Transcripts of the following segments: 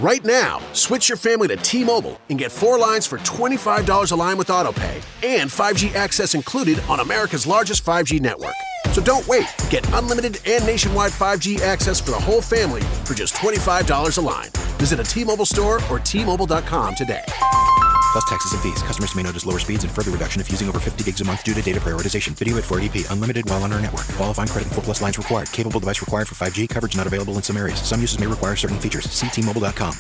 Right now, switch your family to T-Mobile and get 4 lines for $25 a line with AutoPay and 5G access included on America's largest 5G network. So don't wait. Get unlimited and nationwide 5G access for the whole family for just $25 a line. Visit a T-Mobile store or T-Mobile.com today. Plus taxes and fees. Customers may notice lower speeds and further reduction if using over 50 gigs a month due to data prioritization. Video at 480p. Unlimited while on our network. Qualifying credit and 4+ lines required. Capable device required for 5G. Coverage not available in some areas. Some uses may require certain features. See T-Mobile.com.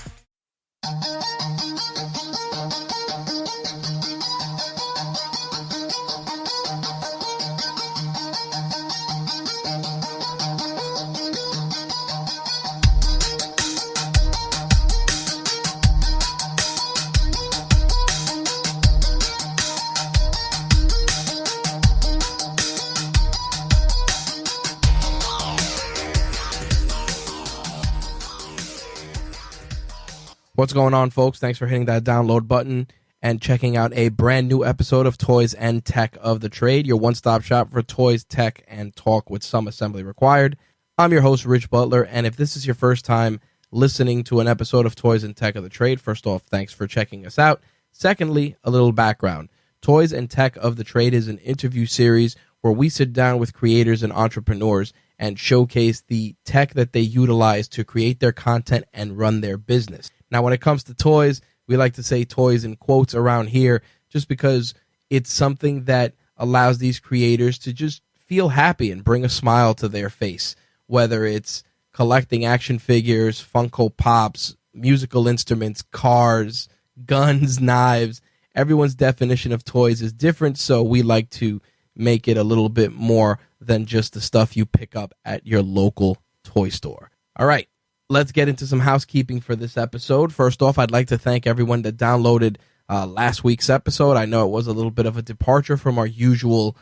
What's going on, folks? Thanks for hitting that download button and checking out a brand new episode of Toys and Tech of the Trade, your one-stop shop for toys, tech, and talk with some assembly required. I'm your host, Rich Butler, and if this is your first time listening to an episode of Toys and Tech of the Trade, first off, thanks for checking us out. Secondly, a little background. Toys and Tech of the Trade is an interview series where we sit down with creators and entrepreneurs and showcase the tech that they utilize to create their content and run their business. Now, when it comes to toys, we like to say toys in quotes around here just because it's something that allows these creators to just feel happy and bring a smile to their face, whether it's collecting action figures, Funko Pops, musical instruments, cars, guns, knives. Everyone's definition of toys is different, so we like to make it a little bit more than just the stuff you pick up at your local toy store. All right. Let's get into some housekeeping for this episode. First off, I'd like to thank everyone that downloaded last week's episode. I know it was a little bit of a departure from our usual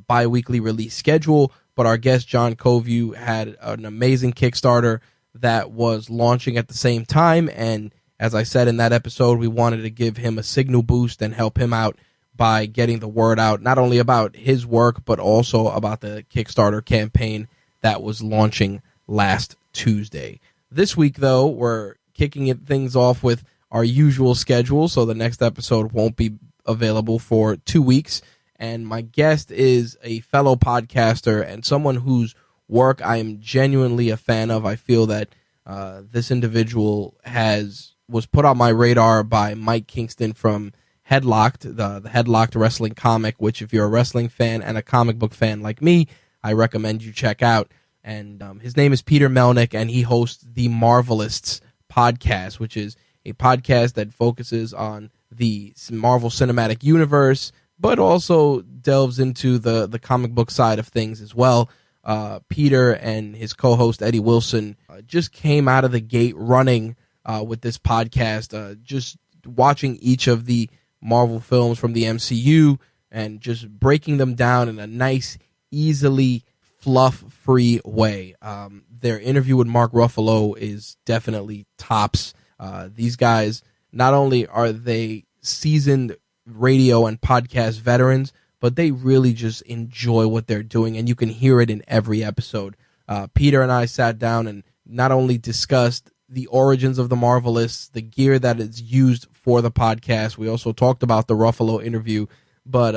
bi-weekly release schedule, but our guest John Covey had an amazing Kickstarter that was launching at the same time, and as I said in that episode, we wanted to give him a signal boost and help him out by getting the word out, not only about his work, but also about the Kickstarter campaign that was launching last Tuesday. This week, though, we're kicking things off with our usual schedule, so the next episode won't be available for 2 weeks. And my guest is a fellow podcaster and someone whose work I am genuinely a fan of. I feel that this individual was put on my radar by Mike Kingston from Headlocked, the Headlocked Wrestling comic, which if you're a wrestling fan and a comic book fan like me, I recommend you check out. And his name is Peter Melnick, and he hosts the Marvelists podcast, which is a podcast that focuses on the Marvel Cinematic Universe, but also delves into the comic book side of things as well. Peter and his co-host Eddie Wilson just came out of the gate running with this podcast, just watching each of the Marvel films from the MCU and just breaking them down in a nice, easily fluff-free way. Their interview with Mark Ruffalo is definitely tops. These guys, not only are they seasoned radio and podcast veterans, but they really just enjoy what they're doing, and you can hear it in every episode. Peter and I sat down and not only discussed the origins of the Marvelists, the gear that is used for the podcast. We also talked about the Ruffalo interview, but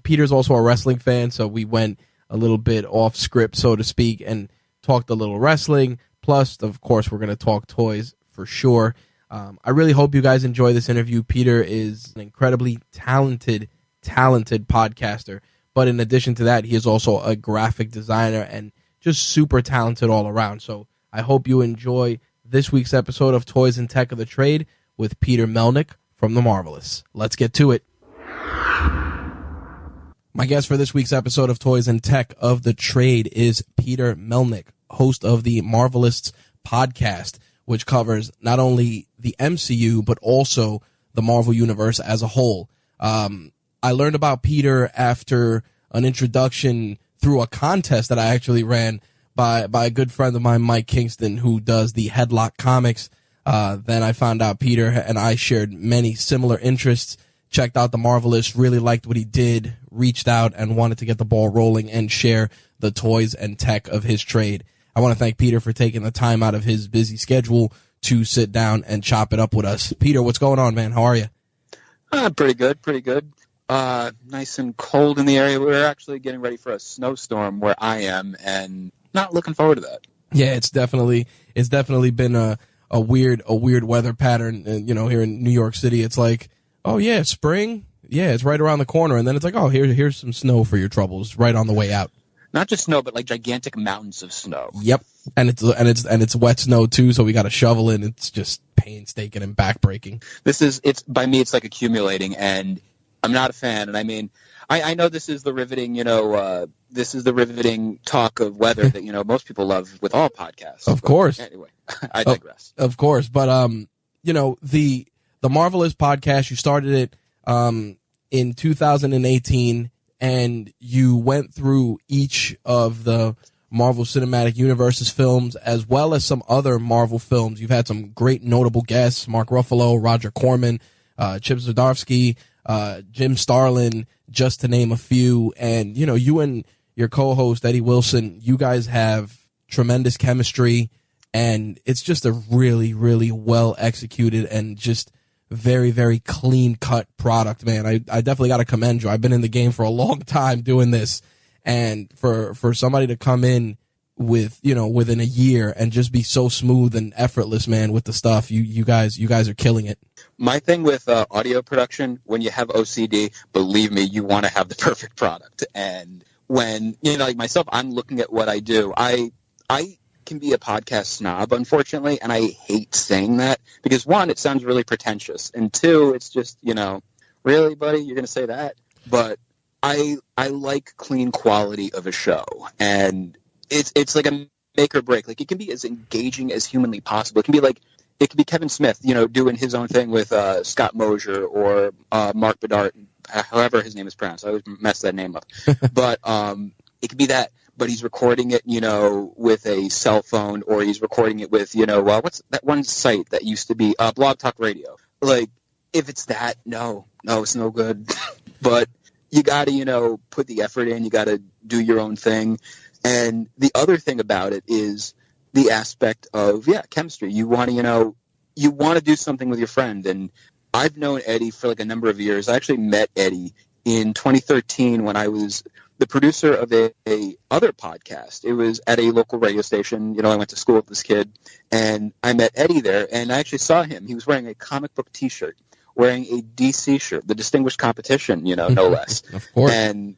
Peter's also a wrestling fan, so we went a little bit off script, so to speak, and talked a little wrestling. Plus, of course, we're going to talk toys for sure. I really hope you guys enjoy this interview. Peter is an incredibly talented podcaster, but in addition to that, he is also a graphic designer and just super talented all around. So I hope you enjoy this week's episode of Toys and Tech of the Trade with Peter Melnick from the Marvelists. Let's get to it. My guest for this week's episode of Toys and Tech of the Trade is Peter Melnick, host of the Marvelists podcast, which covers not only the MCU, but also the Marvel Universe as a whole. I learned about Peter after an introduction through a contest that I actually ran by a good friend of mine, Mike Kingston, who does the Headlock comics. Then I found out Peter and I shared many similar interests, checked out the Marvelists, really liked what he did, reached out and wanted to get the ball rolling and share the toys and tech of his trade. I want to thank Peter for taking the time out of his busy schedule to sit down and chop it up with us. Peter, what's going on, man? How are you? Pretty good. Nice and cold in the area. We're actually getting ready for a snowstorm where I am, and not looking forward to that. Yeah, it's definitely been a weird weather pattern. Here in New York City, it's like, oh yeah, spring. Yeah, it's right around the corner, and then it's like, oh, here's some snow for your troubles right on the way out. Not just snow, but like gigantic mountains of snow. Yep, and it's wet snow too, so we got to shovel it. It's just painstaking and backbreaking. It's by me, it's like accumulating, and I'm not a fan. And I mean, I know this is the riveting, talk of weather that most people love with all podcasts. Of course. Anyway, I digress. Of course, but the Marvelist podcast, you started it in 2018, and you went through each of the Marvel Cinematic Universe's films as well as some other Marvel films. You've had some great notable guests: Mark Ruffalo, Roger Corman, Chip Zdarsky, Jim Starlin, just to name a few. And you and your co-host Eddie Wilson, you guys have tremendous chemistry, and it's just a really, really well executed and just very, very clean cut product, man. I definitely got to commend you. I've been in the game for a long time doing this, and for somebody to come in with within a year and just be so smooth and effortless, man, with the stuff, you guys are killing it. My thing with audio production, when you have OCD, believe me, you want to have the perfect product. And when like myself, I'm looking at what I do. I can be a podcast snob, unfortunately, and I hate saying that because, one, it sounds really pretentious, and two, it's just, really, buddy, you're going to say that? But I like clean quality of a show, and it's like a make or break. Like, it can be as engaging as humanly possible. It can be Kevin Smith, doing his own thing with Scott Mosier or Mark Bedard, however his name is pronounced. I always mess that name up. But it could be that. But he's recording it, with a cell phone, or he's recording it with, what's that one site that used to be Blog Talk Radio? Like, if it's that, no, it's no good. But you got to, put the effort in. You got to do your own thing. And the other thing about it is the aspect of, chemistry. You want to do something with your friend. And I've known Eddie for like a number of years. I actually met Eddie in 2013 when I was the producer of a other podcast. It was at a local radio station. I went to school with this kid, and I met Eddie there, and I actually saw him. He was wearing a comic book T-shirt, wearing a DC shirt, the Distinguished Competition, no less. Of course. And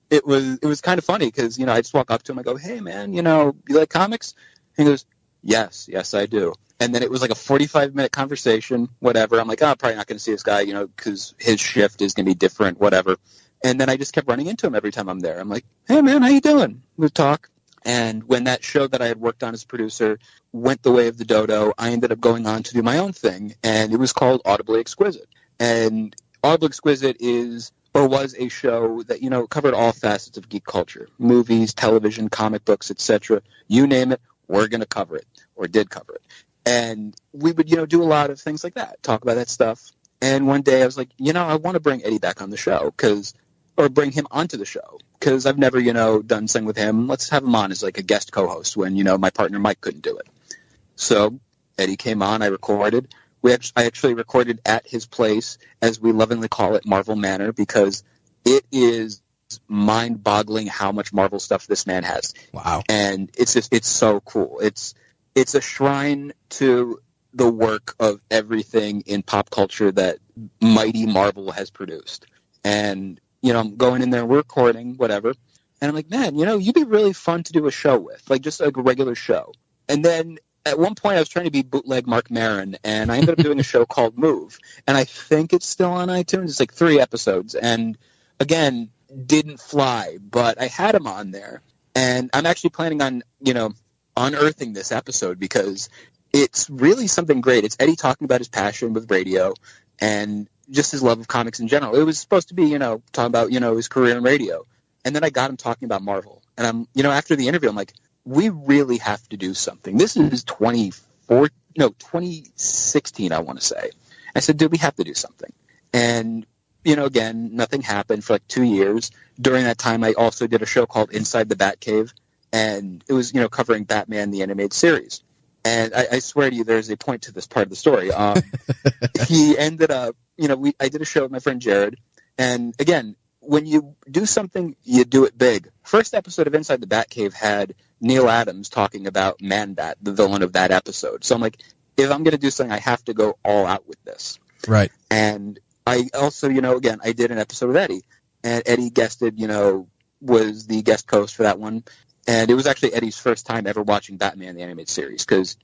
it was kind of funny because, I just walk up to him, I go, hey, man, you like comics? And he goes, yes, I do. And then it was like a 45-minute conversation, whatever. I'm like, I'm probably not going to see this guy, because his shift is going to be different, whatever. And then I just kept running into him every time I'm there. I'm like, hey, man, how you doing? We'd talk. And when that show that I had worked on as producer went the way of the dodo, I ended up going on to do my own thing. And it was called Audibly Exquisite. And Audibly Exquisite was a show that, covered all facets of geek culture. Movies, television, comic books, etc. You name it, we're going to cover it, or did cover it. And we would, do a lot of things like that, talk about that stuff. And one day I was like, I want to bring Eddie back on the show or bring him onto the show, because I've never, done something with him. Let's have him on as like a guest co-host when, my partner Mike couldn't do it. So Eddie came on, I recorded. I actually recorded at his place, as we lovingly call it, Marvel Manor, because it is mind-boggling how much Marvel stuff this man has. Wow. And it's so cool. It's a shrine to the work of everything in pop culture that mighty Marvel has produced. And, I'm going in there, we're recording, whatever. And I'm like, man, you'd be really fun to do a show with, like just like a regular show. And then at one point I was trying to be bootleg Mark Maron, and I ended up doing a show called Move. And I think it's still on iTunes. It's like 3 episodes. And again, didn't fly, but I had him on there. And I'm actually planning on, unearthing this episode because it's really something great. It's Eddie talking about his passion with radio and just his love of comics in general. It was supposed to be, talking about, his career in radio. And then I got him talking about Marvel. And I'm, after the interview, I'm like, we really have to do something. This is 2016, I want to say. I said, dude, we have to do something. And, again, nothing happened for like 2 years. During that time, I also did a show called Inside the Batcave. And it was, covering Batman, the animated series. And I swear to you, there's a point to this part of the story. He ended up, I did a show with my friend Jared. And again, when you do something, you do it big. First episode of Inside the Batcave had Neil Adams talking about Man-Bat, the villain of that episode. So I'm like, if I'm going to do something, I have to go all out with this. Right. And I also, again, I did an episode with Eddie. And Eddie guested, was the guest host for that one. And it was actually Eddie's first time ever watching Batman, the animated series, because,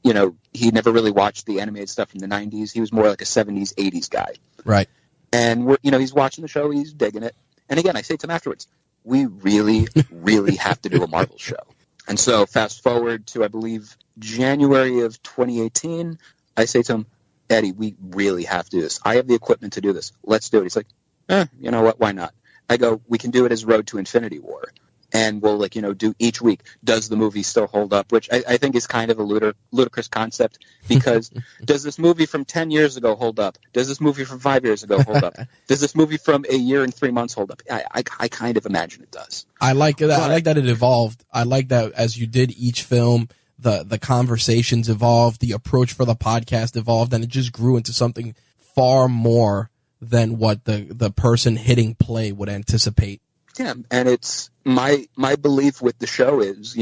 he never really watched the animated stuff from the 90s. He was more like a 70s, 80s guy. Right. And, he's watching the show. He's digging it. And again, I say to him afterwards, we really, really have to do a Marvel show. And so fast forward to, I believe, January of 2018, I say to him, Eddie, we really have to do this. I have the equipment to do this. Let's do it. He's like, you know what? Why not? I go, we can do it as Road to Infinity War. And we'll, do each week. Does the movie still hold up? Which I think is kind of a ludicrous concept, because does this movie from 10 years ago hold up? Does this movie from 5 years ago hold up? Does this movie from a year and 3 months hold up? I kind of imagine it does. I like that. I like that it evolved. I like that as you did each film, the conversations evolved, the approach for the podcast evolved, and it just grew into something far more than what the person hitting play would anticipate. Yeah, and it's my belief with the show is,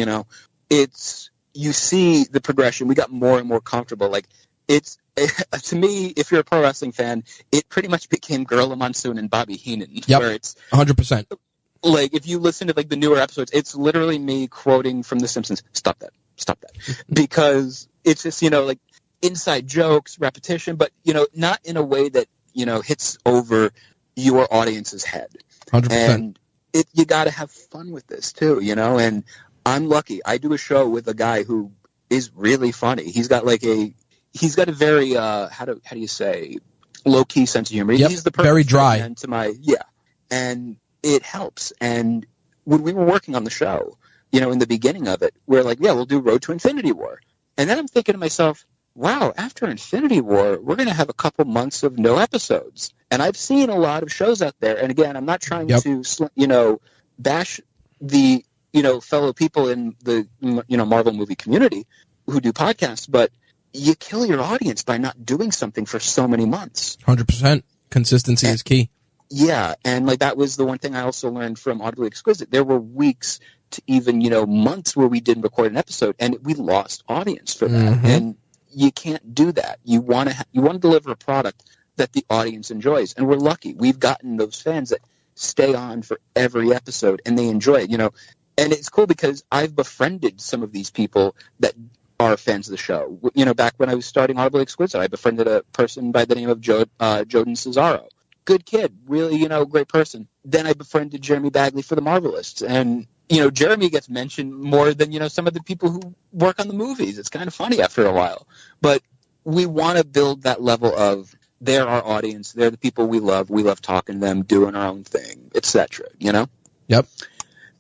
it's, you see the progression. We got more and more comfortable. Like, it's, to me, if you're a pro wrestling fan, it pretty much became Gorilla Monsoon and Bobby Heenan. Yep, where it's 100%. Like, if you listen to like the newer episodes, it's literally me quoting from The Simpsons. Stop that, because it's just like inside jokes, repetition, but not in a way that hits over your audience's head. 100%. And you got to have fun with this too, and I'm lucky. I do a show with a guy who is really funny. He's got a very, how do you say, low key sense of humor. Yep. He's the very dry. And it helps. And when we were working on the show, in the beginning of it, we're like, yeah, we'll do Road to Infinity War. And then I'm thinking to myself, wow, after Infinity War, we're going to have a couple months of no episodes. And I've seen a lot of shows out there. And again, I'm not trying to, bash the, fellow people in the, Marvel movie community who do podcasts, but you kill your audience by not doing something for so many months. 100%. Consistency is key. Yeah. And that was the one thing I also learned from Audibly Exquisite. There were weeks to even, months where we didn't record an episode and we lost audience for that. Mm-hmm. And you can't do that. You want to deliver a product that the audience enjoys, and we're lucky. We've gotten those fans that stay on for every episode, and they enjoy it. And it's cool because I've befriended some of these people that are fans of the show. Back when I was starting Audibly Exquisite, I befriended a person by the name of Joden Cesaro. Good kid, really, great person. Then I befriended Jeremy Bagley for the Marvelists, and Jeremy gets mentioned more than, some of the people who work on the movies. It's kind of funny after a while. But we want to build that level of, they're our audience. They're the people we love. We love talking to them, doing our own thing, etc. Yep.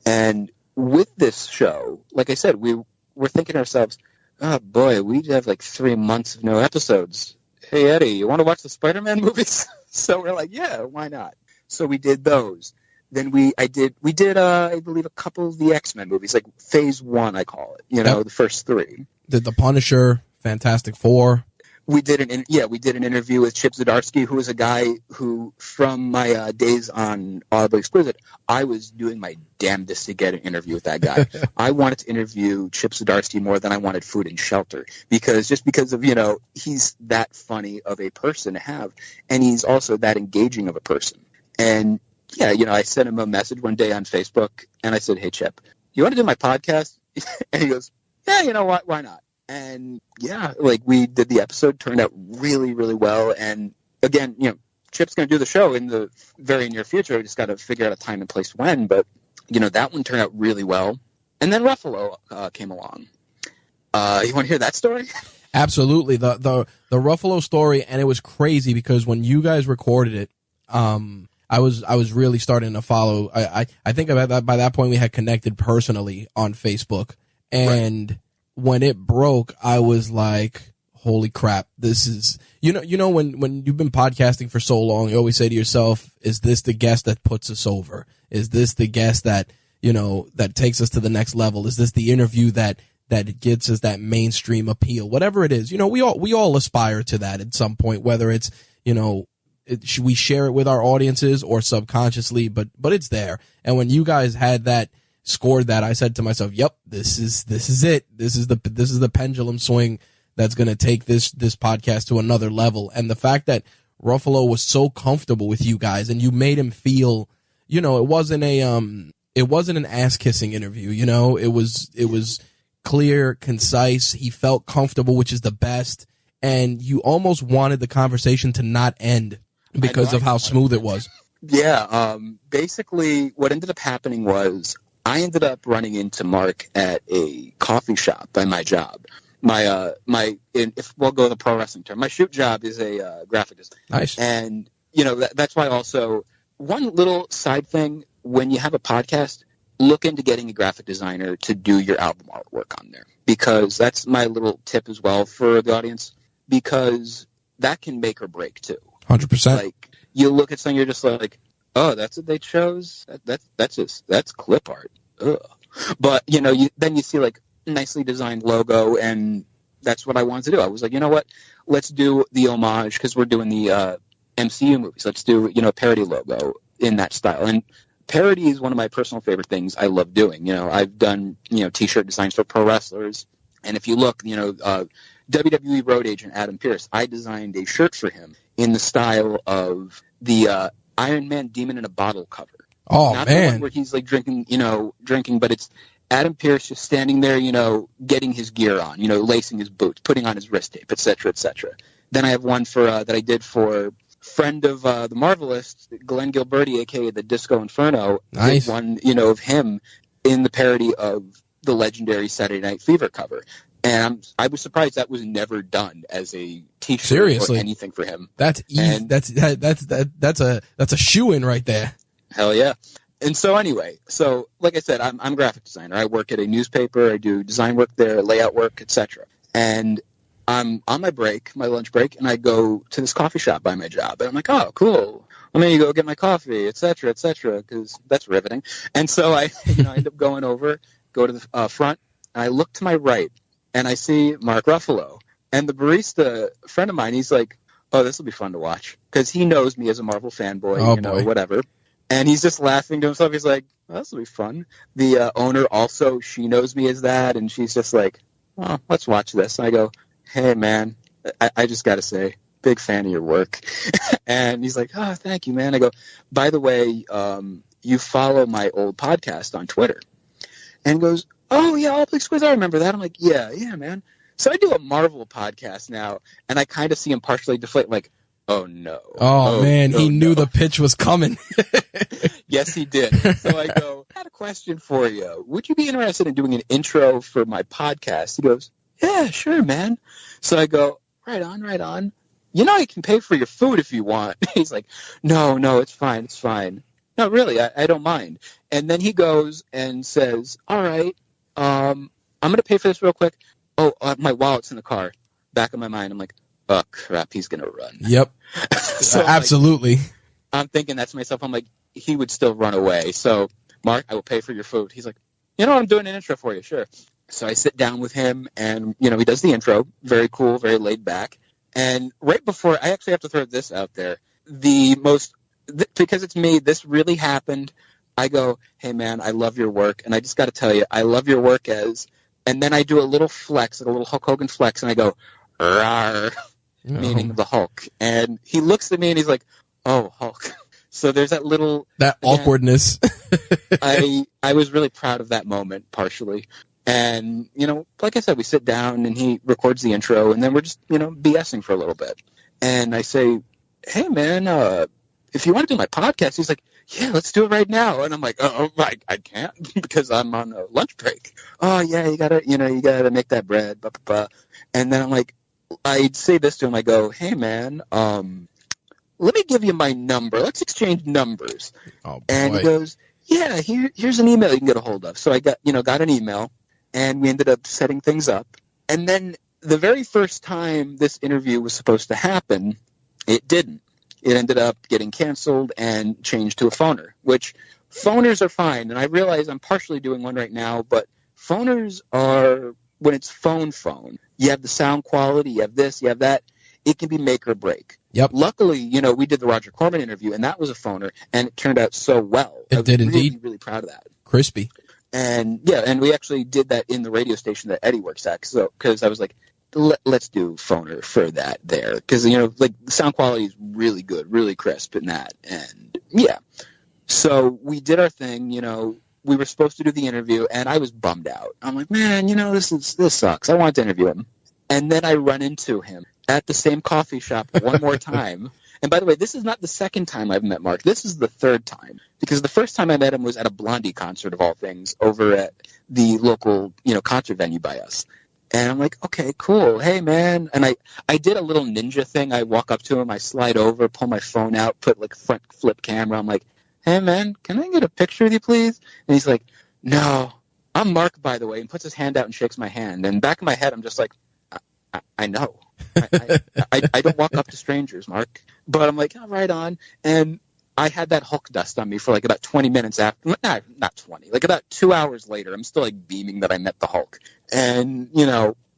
And with this show, like I said, we're thinking to ourselves, oh boy, we'd have 3 months of no episodes. Hey, Eddie, you want to watch the Spider-Man movies? So we're like, yeah, why not? So we did those. Then we did I believe a couple of the X-Men movies, like phase 1, I call it, the first 3. Did The Punisher, Fantastic Four. We did an interview with Chip Zdarsky, who is a guy who, from my days on Audibly Exquisite, I was doing my damnedest to get an interview with that guy. I wanted to interview Chip Zdarsky more than I wanted food and shelter, because of, he's that funny of a person to have, and he's also that engaging of a person. And yeah, I sent him a message one day on Facebook, and I said, hey, Chip, you want to do my podcast? And he goes, yeah, you know what? Why not? And yeah, we did the episode, turned out really, really well. And again, Chip's going to do the show in the very near future. We just got to figure out a time and place when. But, that one turned out really well. And then Ruffalo came along. You want to hear that story? Absolutely. The Ruffalo story, and it was crazy because when you guys recorded it, I was really starting to follow. I think by that point we had connected personally on Facebook, and right. When it broke, I was like, holy crap, this is, when you've been podcasting for so long, you always say to yourself, is this the guest that puts us over? Is this the guest that, that takes us to the next level? Is this the interview that that it gets us that mainstream appeal, whatever it is. You know, we all aspire to that at some point, whether it's, you know, we share it with our audiences or subconsciously, but it's there. And when you guys had that, scored that, I said to myself, yep, this is it. This is the pendulum swing that's going to take this podcast to another level. And the fact that Ruffalo was so comfortable with you guys and you made him feel, you know, it wasn't an ass kissing interview, you know, it was clear, concise. He felt comfortable, which is the best. And you almost wanted the conversation to not end because of how smooth it was. Yeah. Basically what ended up happening was I ended up running into Mark at a coffee shop by my job. If we'll go the pro wrestling term, my shoot job is a graphic design. Nice. And, you know, that's why also one little side thing, when you have a podcast, look into getting a graphic designer to do your album artwork on there, because that's my little tip as well for the audience, because that can make or break too. 100%. Like, you look at something, you're just like, oh, that's what they chose? That's clip art. Ugh. But, you know, then you see like nicely designed logo, and that's what I wanted to do. I was like, you know what? Let's do the homage, because we're doing the MCU movies. Let's do, you know, a parody logo in that style. And parody is one of my personal favorite things I love doing. You know, I've done, you know, t-shirt designs for pro wrestlers. And if you look, you know, WWE road agent Adam Pearce, I designed a shirt for him in the style of the Iron Man Demon in a Bottle cover. Oh, Not man. the one where he's like drinking, but it's Adam Pearce just standing there, you know, getting his gear on, you know, lacing his boots, putting on his wrist tape, etc., etc. Then I have one for that I did for friend of the Marvelists, Glenn Gilberti, a.k.a. the Disco Inferno. Nice. Did one, you know, of him in the parody of the legendary Saturday Night Fever cover. And I was surprised that was never done as a t-shirt. Seriously. Or anything for him. That's easy. That's a shoe-in right there. Hell yeah. And so anyway, so like I said, I'm a graphic designer. I work at a newspaper. I do design work there, layout work, etc. And I'm on my break, my lunch break, and I go to this coffee shop by my job. And I'm like, oh, cool. Let me go get my coffee, etc., because that's riveting. And so I end up going over, go to the front, and I look to my right, and I see Mark Ruffalo. And the barista friend of mine, he's like, oh, this will be fun to watch, because he knows me as a Marvel fanboy, whatever. And he's just laughing to himself. He's like, oh, this will be fun. The owner also, she knows me as that, and she's just like, oh, let's watch this. And I go, hey, man, I just got to say, big fan of your work. And he's like, oh, thank you, man. I go, by the way, you follow my old podcast on Twitter. And he goes, oh, yeah, All Please Quiz, I remember that. I'm like, yeah, man. So I do a Marvel podcast now, and I kind of see him partially deflate, like, oh, no. Oh man, he knew the pitch was coming. Yes, he did. So I go, I had a question for you. Would you be interested in doing an intro for my podcast? He goes, yeah, sure, man. So I go, right on. You know, I can pay for your food if you want. He's like, no, it's fine. No, really, I don't mind. And then he goes and says, all right, I'm going to pay for this real quick. Oh, my wallet's in the car. Back of my mind, I'm like, oh, crap, he's going to run. Yep. So absolutely. I'm thinking that to myself. I'm like, he would still run away. So, Mark, I will pay for your food. He's like, you know, I'm doing an intro for you. Sure. So I sit down with him, and, you know, he does the intro. Very cool, very laid back. And right before, I actually have to throw this out there. Because it's me, this really happened. I go, hey, man, I love your work. And I just got to tell you, I love your work as, and then I do a little flex, like a little Hulk Hogan flex, and I go, rawr, meaning the Hulk. And he looks at me and he's like, oh, Hulk. So there's that little... That awkwardness. I was really proud of that moment, partially. And, you know, like I said, we sit down and he records the intro, and then we're just, you know, BSing for a little bit. And I say, hey, man, if you want to do my podcast, he's like, yeah, let's do it right now. And I'm like, oh, I can't because I'm on a lunch break. Oh, yeah, you gotta make that bread, blah, blah, blah. And then I'm like, I'd say this to him. I go, hey, man, let me give you my number. Let's exchange numbers. Oh, boy. And he goes, yeah, here's an email you can get a hold of. So I got an email, and we ended up setting things up. And then the very first time this interview was supposed to happen, it didn't. It ended up getting canceled and changed to a phoner, which phoners are fine. And I realize I'm partially doing one right now, but phoners are when it's phone, you have the sound quality, you have this, you have that. It can be make or break. Yep. Luckily, we did the Roger Corman interview, and that was a phoner, and it turned out so well. It did indeed. Really, really proud of that. Crispy. And and we actually did that in the radio station that Eddie works at. So, because I was like, let's do phoner for that there, because the sound quality is really good, really crisp in that, and so we did our thing. We were supposed to do the interview, and I was bummed out. I'm like, man, this sucks. I wanted to interview him, and then I run into him at the same coffee shop one more time. And by the way, this is not the second time I've met Mark. This is the third time, because the first time I met him was at a Blondie concert of all things over at the local, concert venue by us. And I'm like, okay, cool. Hey, man. And I did a little ninja thing. I walk up to him, I slide over, pull my phone out, put front flip camera. I'm like, hey, man, can I get a picture with you, please? And he's like, no, I'm Mark, by the way, and puts his hand out and shakes my hand. And back in my head, I'm just like, I know. I don't walk up to strangers, Mark. But I'm like, oh, right on. And I had that Hulk dust on me for about 20 minutes after. Not 20. About 2 hours later, I'm still beaming that I met the Hulk. And,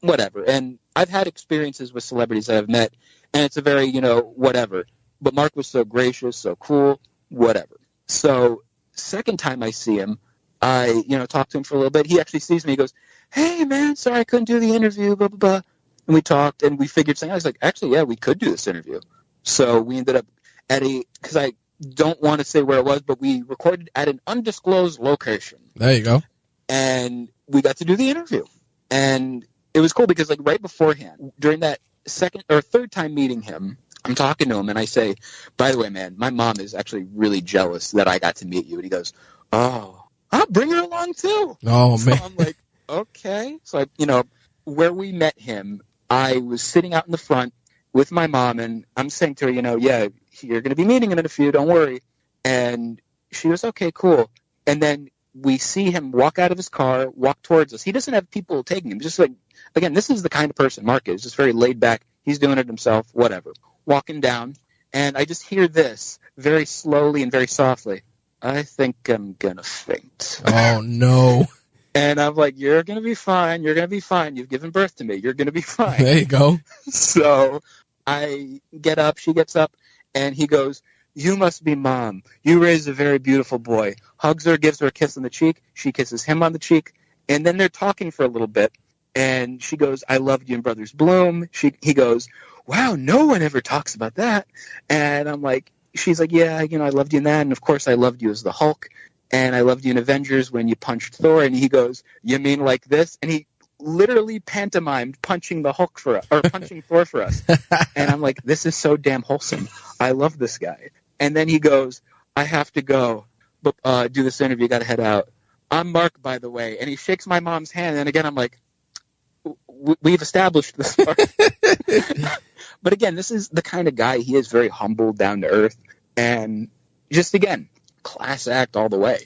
whatever. And I've had experiences with celebrities that I've met, and it's a very, whatever. But Mark was so gracious, so cool, whatever. So second time I see him, I, talk to him for a little bit. He actually sees me. He goes, hey, man, sorry I couldn't do the interview, blah, blah, blah. And we talked, and we figured something. I was like, actually, yeah, we could do this interview. So we ended up at because I don't want to say where it was, but we recorded at an undisclosed location. There you go. And we got to do the interview. And it was cool because right beforehand, during that second or third time meeting him, I'm talking to him, and I say, by the way, man, my mom is actually really jealous that I got to meet you. And he goes, oh, I'll bring her along too. Oh, man. So I'm like, okay. So, where we met him, I was sitting out in the front with my mom, and I'm saying to her, yeah, you're going to be meeting him in a few, don't worry. And she was, okay, cool. And then we see him walk out of his car, walk towards us. He doesn't have people taking him. Just again, this is the kind of person Mark is, just very laid back. He's doing it himself, whatever. Walking down, and I just hear this very slowly and very softly. I think I'm going to faint. Oh, no. And I'm like, you're going to be fine. You're going to be fine. You've given birth to me. You're going to be fine. There you go. So I get up. She gets up. And he goes, you must be Mom. You raised a very beautiful boy. Hugs her, gives her a kiss on the cheek. She kisses him on the cheek. And then they're talking for a little bit. And she goes, I loved you in Brothers Bloom. He goes, wow, no one ever talks about that. And I'm like, she's like, yeah, I loved you in that. And, of course, I loved you as the Hulk. And I loved you in Avengers when you punched Thor. And he goes, you mean like this? And he literally pantomimed punching the Hulk for us, or punching Thor for us. And I'm like, this is so damn wholesome. I love this guy. And then he goes, I have to go, but do this interview. Got to head out. I'm Mark, by the way. And he shakes my mom's hand. And again, I'm like, we've established this part. But again, this is the kind of guy he is, very humble, down to earth, and just, again, class act all the way.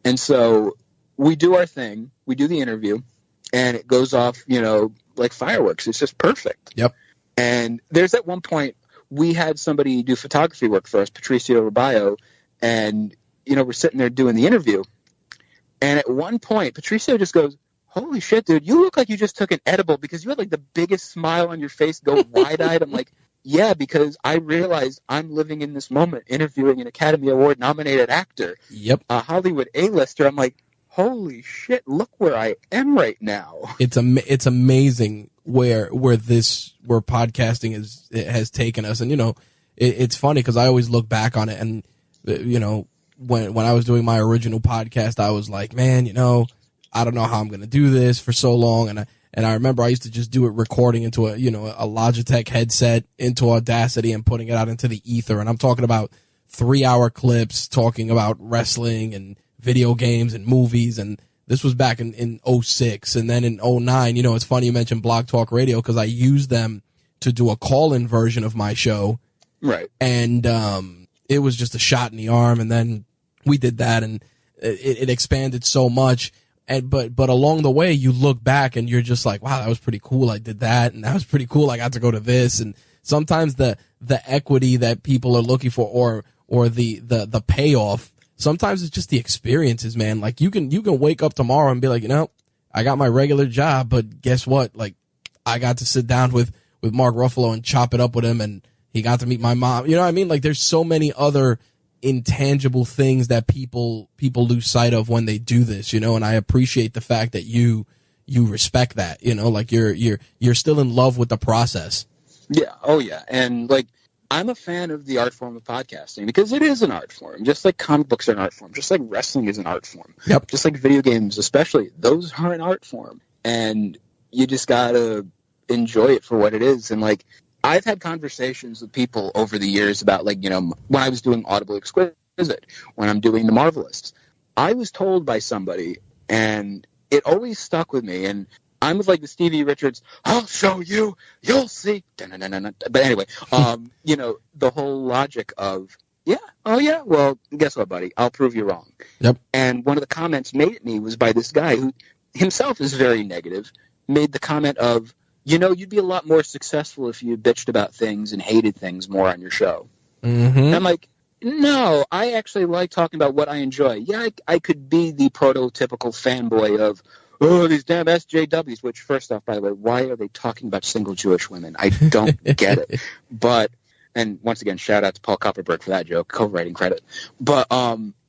And so we do our thing. We do the interview, and it goes off, like fireworks. It's just perfect. Yep. And there's at one point, we had somebody do photography work for us, Patricio Rubio, and, we're sitting there doing the interview. And at one point, Patricio just goes, holy shit, dude, you look like you just took an edible, because you had the biggest smile on your face, go wide-eyed. I'm like, yeah, because I realized I'm living in this moment, interviewing an Academy Award-nominated actor, yep, a Hollywood A-lister. I'm like, holy shit, look where I am right now. It's amazing where podcasting has taken us. And, it's funny because I always look back on it, and, when I was doing my original podcast, I was like, man, I don't know how I'm going to do this for so long. And I remember I used to just do it recording into a Logitech headset into Audacity and putting it out into the ether. And I'm talking about 3-hour clips talking about wrestling and video games and movies. And this was back in 06. And then in 09, it's funny you mentioned Blog Talk Radio, because I used them to do a call-in version of my show. Right. And it was just a shot in the arm. And then we did that, and it expanded so much. But along the way, you look back and you're just like, wow, that was pretty cool. I did that, and that was pretty cool. I got to go to this. And sometimes the equity that people are looking for, or the payoff, sometimes it's just the experiences, man. Like you can wake up tomorrow and be like, I got my regular job, but guess what? Like, I got to sit down with Mark Ruffalo and chop it up with him, and he got to meet my mom. You know what I mean? Like, there's so many other intangible things that people lose sight of when they do this, you know, and I appreciate the fact that you respect that, you know, like you're still in love with the process. Yeah. Oh yeah. And like, I'm a fan of the art form of podcasting because it is an art form, just like comic books are an art form, just like wrestling is an art form. Yep. Just like video games, especially, those are an art form, and you just gotta enjoy it for what it is. And like, I've had conversations with people over the years about, like, you know, when I was doing Audible Exquisite, when I'm doing the Marvelists, I was told by somebody, and it always stuck with me. And I'm with like the Stevie Richards, I'll show you, you'll see. But anyway, you know, the whole logic of, yeah, oh yeah, well, guess what, buddy? I'll prove you wrong. Yep. And one of the comments made at me was by this guy who himself is very negative, made the comment of, you know, you'd be a lot more successful if you bitched about things and hated things more on your show. Mm-hmm. And I'm like, no, I actually like talking about what I enjoy. Yeah, I could be the prototypical fanboy of, oh, these damn SJWs, which, first off, by the way, why are they talking about single Jewish women? I don't get it. But, and once again, shout out to Paul Kupperberg for that joke, co-writing credit. But,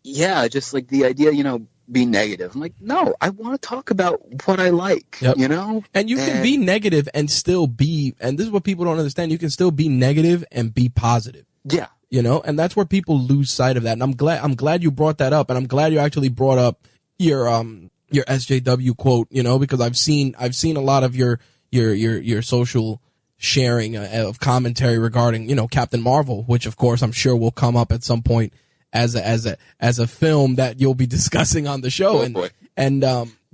yeah, just like the idea, you know, be negative. I'm like, no, I want to talk about what I like, you know? And you can be negative and still be, and this is what people don't understand, you can still be negative and be positive. Yeah. You know, and that's where people lose sight of that. And I'm glad you brought that up, and I'm glad you actually brought up your SJW quote, you know, because I've seen a lot of your social sharing of commentary regarding, you know, Captain Marvel, which of course I'm sure will come up at some point as a film that you'll be discussing on the show. And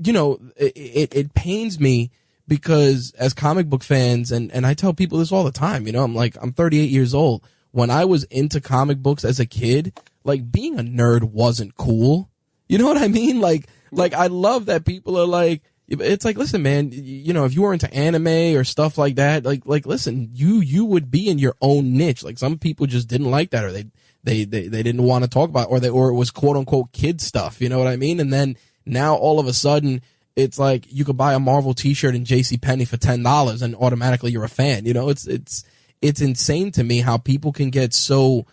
you know, it pains me because as comic book fans, and I tell people this all the time, you know, I'm 38 years old. When I was into comic books as a kid, like, being a nerd wasn't cool. You know what I mean? Like I love that people are like, it's like, listen, man, you know, if you were into anime or stuff like that, like, listen, you would be in your own niche. Like, some people just didn't like that, or they didn't want to talk about, or it was quote unquote kid stuff. You know what I mean? And then now all of a sudden it's like you could buy a Marvel t-shirt in JCPenney for $10 and automatically you're a fan. You know, it's insane to me how people can get so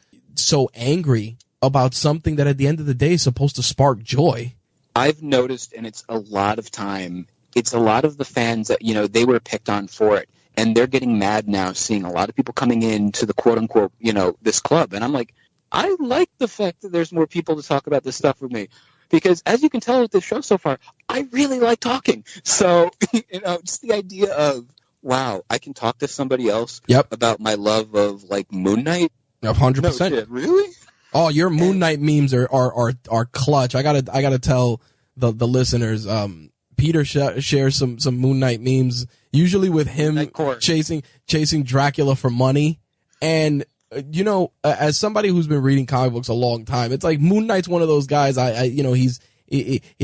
angry about something that at the end of the day is supposed to spark joy. I've noticed, and it's a lot of the fans that, you know, they were picked on for it, and they're getting mad now seeing a lot of people coming into the quote unquote, you know, this club. And I'm like, I like the fact that there's more people to talk about this stuff with me, because as you can tell with this show so far, I really like talking. So, you know, just the idea of, wow, I can talk to somebody else about my love of, like, Moon Knight. 100%. No shit, really? Oh, your Moon Knight memes are clutch. I gotta tell the listeners. Peter shares some Moon Knight memes, usually with him chasing Dracula for money. And you know, as somebody who's been reading comic books a long time, it's like Moon Knight's one of those guys. I you know,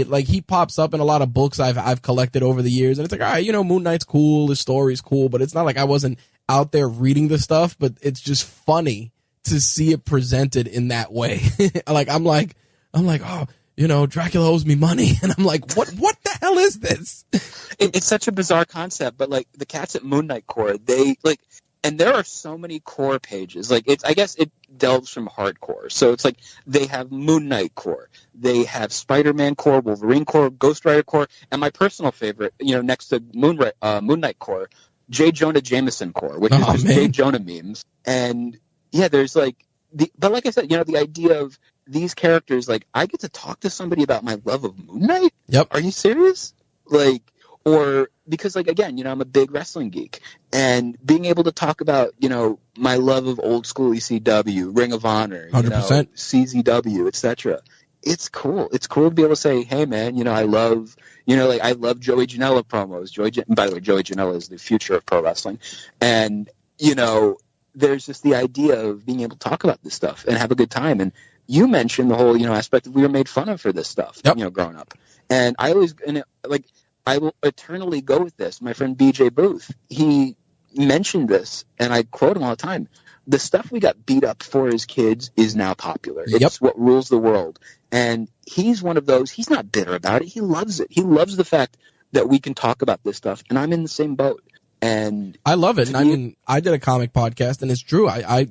like he pops up in a lot of books I've collected over the years, and it's like, all right, you know, Moon Knight's cool, his story's cool, but it's not like I wasn't out there reading the stuff. But it's just funny to see it presented in that way. Like, I'm like, oh, you know, Dracula owes me money. And I'm like, what the hell is this? It's such a bizarre concept, but like the cats at Moon Knight Core, they like, and there are so many core pages. Like, I guess it delves from hardcore. So it's like they have Moon Knight Core, they have Spider-Man Core, Wolverine Core, Ghost Rider Core, and my personal favorite, you know, next to Moon Knight Core, J. Jonah Jameson Core, which is just J. Jonah memes. And yeah, there's like but like I said, you know, the idea of these characters, like, I get to talk to somebody about my love of Moon Knight? Yep. Are you serious? Like, or because, like, again, you know, I'm a big wrestling geek, and being able to talk about, you know, my love of old school ECW, Ring of Honor, 100%. You know, CZW, etc. It's cool. It's cool to be able to say, hey, man, you know, I love Joey Janela promos. By the way, Joey Janela is the future of pro wrestling. And, you know, there's just the idea of being able to talk about this stuff and have a good time. And you mentioned the whole, you know, aspect of we were made fun of for this stuff, you know, growing up. And I will eternally go with this. My friend BJ Booth, he mentioned this, and I quote him all the time. The stuff we got beat up for as kids is now popular. It's what rules the world. And he's one of those, he's not bitter about it. He loves it. He loves the fact that we can talk about this stuff. And I'm in the same boat. And I love it. And I mean, I did a comic podcast, and it's true. I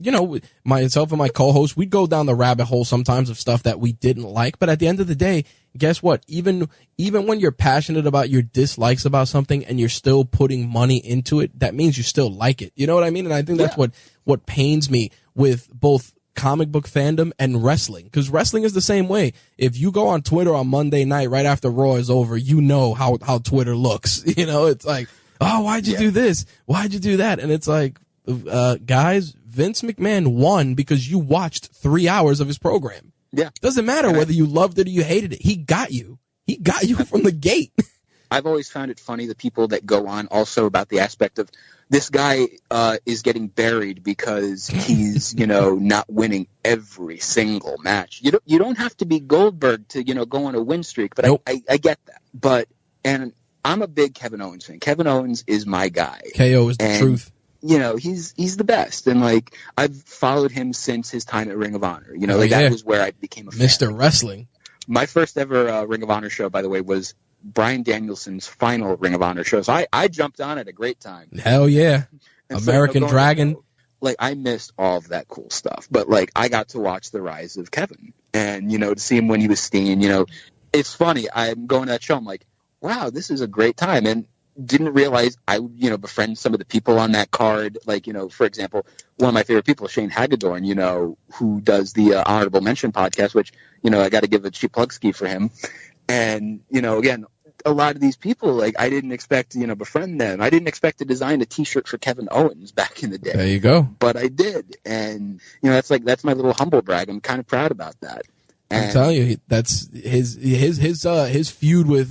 myself and my co-host, we'd go down the rabbit hole sometimes of stuff that we didn't like. But at the end of the day, guess what? Even when you're passionate about your dislikes about something and you're still putting money into it, that means you still like it. You know what I mean? And I think that's what pains me with both comic book fandom and wrestling, because wrestling is the same way. If you go on Twitter on Monday night right after Raw is over, you know how Twitter looks. You know, it's like, oh, why'd you do this? Why'd you do that? And it's like, guys, Vince McMahon won because you watched 3 hours of his program. Yeah. Doesn't matter whether you loved it or you hated it. He got you. He got you from the gate. I've always found it funny, the people that go on also about the aspect of this guy is getting buried because he's, not winning every single match. You don't have to be Goldberg to, go on a win streak, but nope. I get that. And I'm a big Kevin Owens fan. Kevin Owens is my guy. KO is the truth. He's the best. And I've followed him since his time at Ring of Honor. That was where I became a fan. Mr. Wrestling. My first ever Ring of Honor show, by the way, was Bryan Danielson's final Ring of Honor show. So I jumped on at a great time. Hell yeah. And American Dragon. I missed all of that cool stuff. But I got to watch the rise of Kevin. And, to see him when he was Steen, it's funny. I'm going to that show. I'm like, wow, this is a great time. And didn't realize I would, befriend some of the people on that card. For example, one of my favorite people, Shane Hagedorn, who does the Honorable Mention podcast, which, I got to give a cheap plug ski for him. And, again, a lot of these people, I didn't expect to, befriend them. I didn't expect to design a T-shirt for Kevin Owens back in the day. There you go. But I did. And, that's my little humble brag. I'm kind of proud about that. And I'm telling you, that's his feud with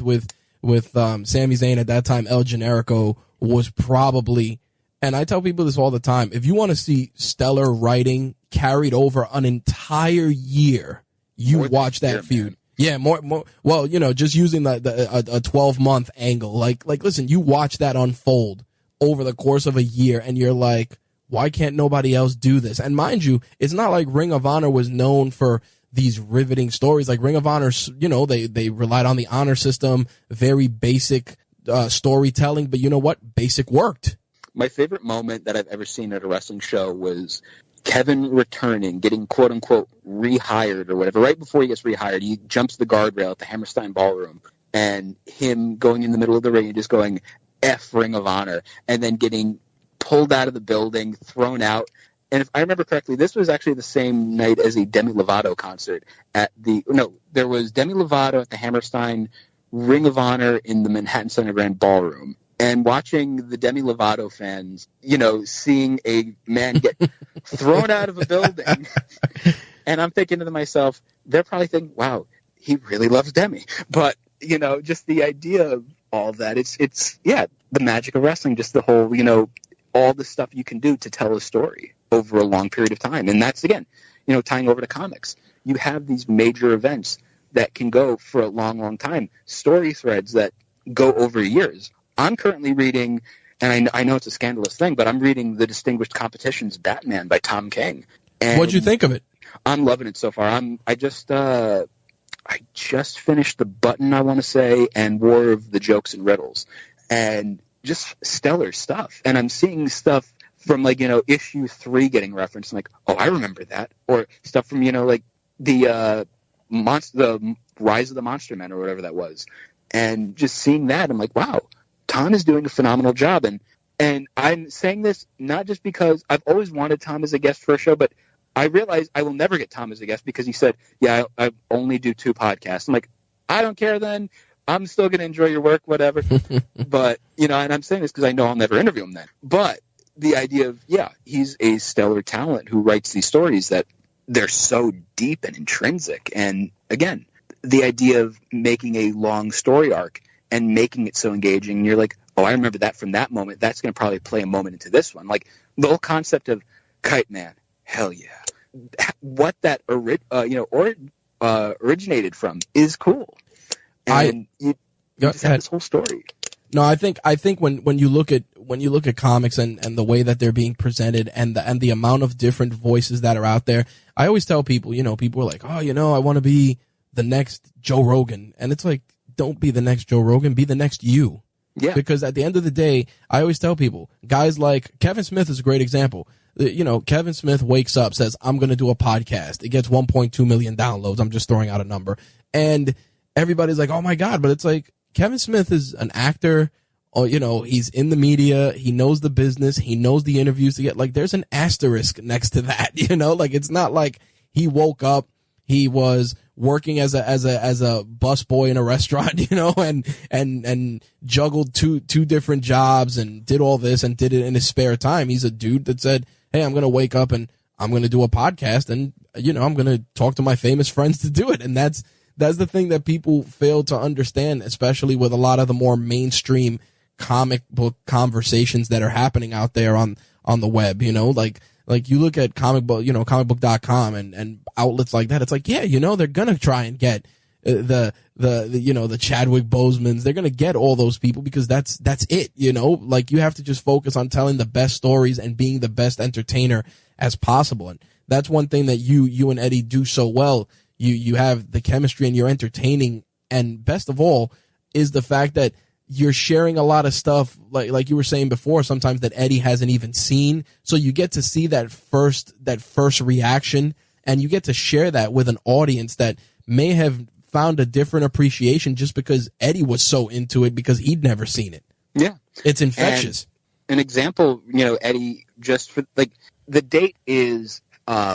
Sami Zayn at that time, El Generico, was probably, and I tell people this all the time, if you want to see stellar writing carried over an entire year, you watch that feud. Man. Yeah, more. Well, just using a 12-month angle, listen, you watch that unfold over the course of a year, and you're like, why can't nobody else do this? And mind you, it's not like Ring of Honor was known for these riveting stories. Like Ring of Honor, they relied on the honor system, very basic storytelling, but you know what? Basic worked. My favorite moment that I've ever seen at a wrestling show was Kevin returning, getting quote unquote rehired or whatever. Right before he gets rehired, he jumps the guardrail at the Hammerstein Ballroom, and him going in the middle of the ring and just going F Ring of Honor, and then getting pulled out of the building, thrown out. And if I remember correctly, this was actually the same night as a Demi Lovato concert there was Demi Lovato at the Hammerstein, Ring of Honor in the Manhattan Center Grand Ballroom. And watching the Demi Lovato fans, seeing a man get thrown out of a building. And I'm thinking to myself, they're probably thinking, wow, he really loves Demi. But, just the idea of all that, it's the magic of wrestling, just the whole, all the stuff you can do to tell a story over a long period of time. And that's, again, tying over to comics. You have these major events that can go for a long, long time. Story threads that go over years. I'm currently reading, and I know it's a scandalous thing, but I'm reading The Distinguished Competition's Batman by Tom King. And what'd you think of it? I'm loving it so far. I just finished The Button, I want to say, and War of the Jokes and Riddles. And just stellar stuff. And I'm seeing stuff from issue 3 getting referenced. I'm like, oh, I remember that. Or stuff from the Rise of the Monster Men or whatever that was. And just seeing that, I'm like, wow, Tom is doing a phenomenal job. And I'm saying this not just because I've always wanted Tom as a guest for a show, but I realize I will never get Tom as a guest because he said, yeah, I only do 2 podcasts. I'm like, I don't care then. I'm still going to enjoy your work, whatever. But, and I'm saying this because I know I'll never interview him then. But the idea of, he's a stellar talent who writes these stories that they're so deep and intrinsic. And again, the idea of making a long story arc and making it so engaging, and you're like, oh, I remember that from that moment. That's going to probably play a moment into this one. Like the whole concept of Kite Man, hell yeah. What that originated from is cool. And you just have this whole story. No, I think when you look at comics and the way that they're being presented and the amount of different voices that are out there, I always tell people, people are like, oh, I want to be the next Joe Rogan, and it's like, don't be the next Joe Rogan, be the next you. Yeah. Because at the end of the day, I always tell people, guys like Kevin Smith is a great example. You know, Kevin Smith wakes up, says, I'm going to do a podcast. It gets 1.2 million downloads. I'm just throwing out a number. And everybody's like, oh my God. But it's like, Kevin Smith is an actor. Or, you know, he's in the media. He knows the business. He knows the interviews to get. Like, there's an asterisk next to that, you know? Like, it's not like he woke up, he was working as a busboy in a restaurant, you know, and juggled two different jobs and did all this and did it in his spare time. He's a dude that said, hey, I'm going to wake up and I'm going to do a podcast and, you know, I'm going to talk to my famous friends to do it. And that's the thing that people fail to understand, especially with a lot of the more mainstream comic book conversations that are happening out there on the web, you know, like you look at comicbook.com and outlets like that. It's like, yeah, you know, they're going to try and get the Chadwick Bosemans. They're going to get all those people because that's it, you know, like you have to just focus on telling the best stories and being the best entertainer as possible. And that's one thing that you and Eddie do so well. You have the chemistry and you're entertaining. And best of all is the fact that you're sharing a lot of stuff, like you were saying before, sometimes that Eddie hasn't even seen. So you get to see that first reaction, and you get to share that with an audience that may have found a different appreciation just because Eddie was so into it because he'd never seen it. Yeah. It's infectious. And an example, you know, Eddie, just for like the date is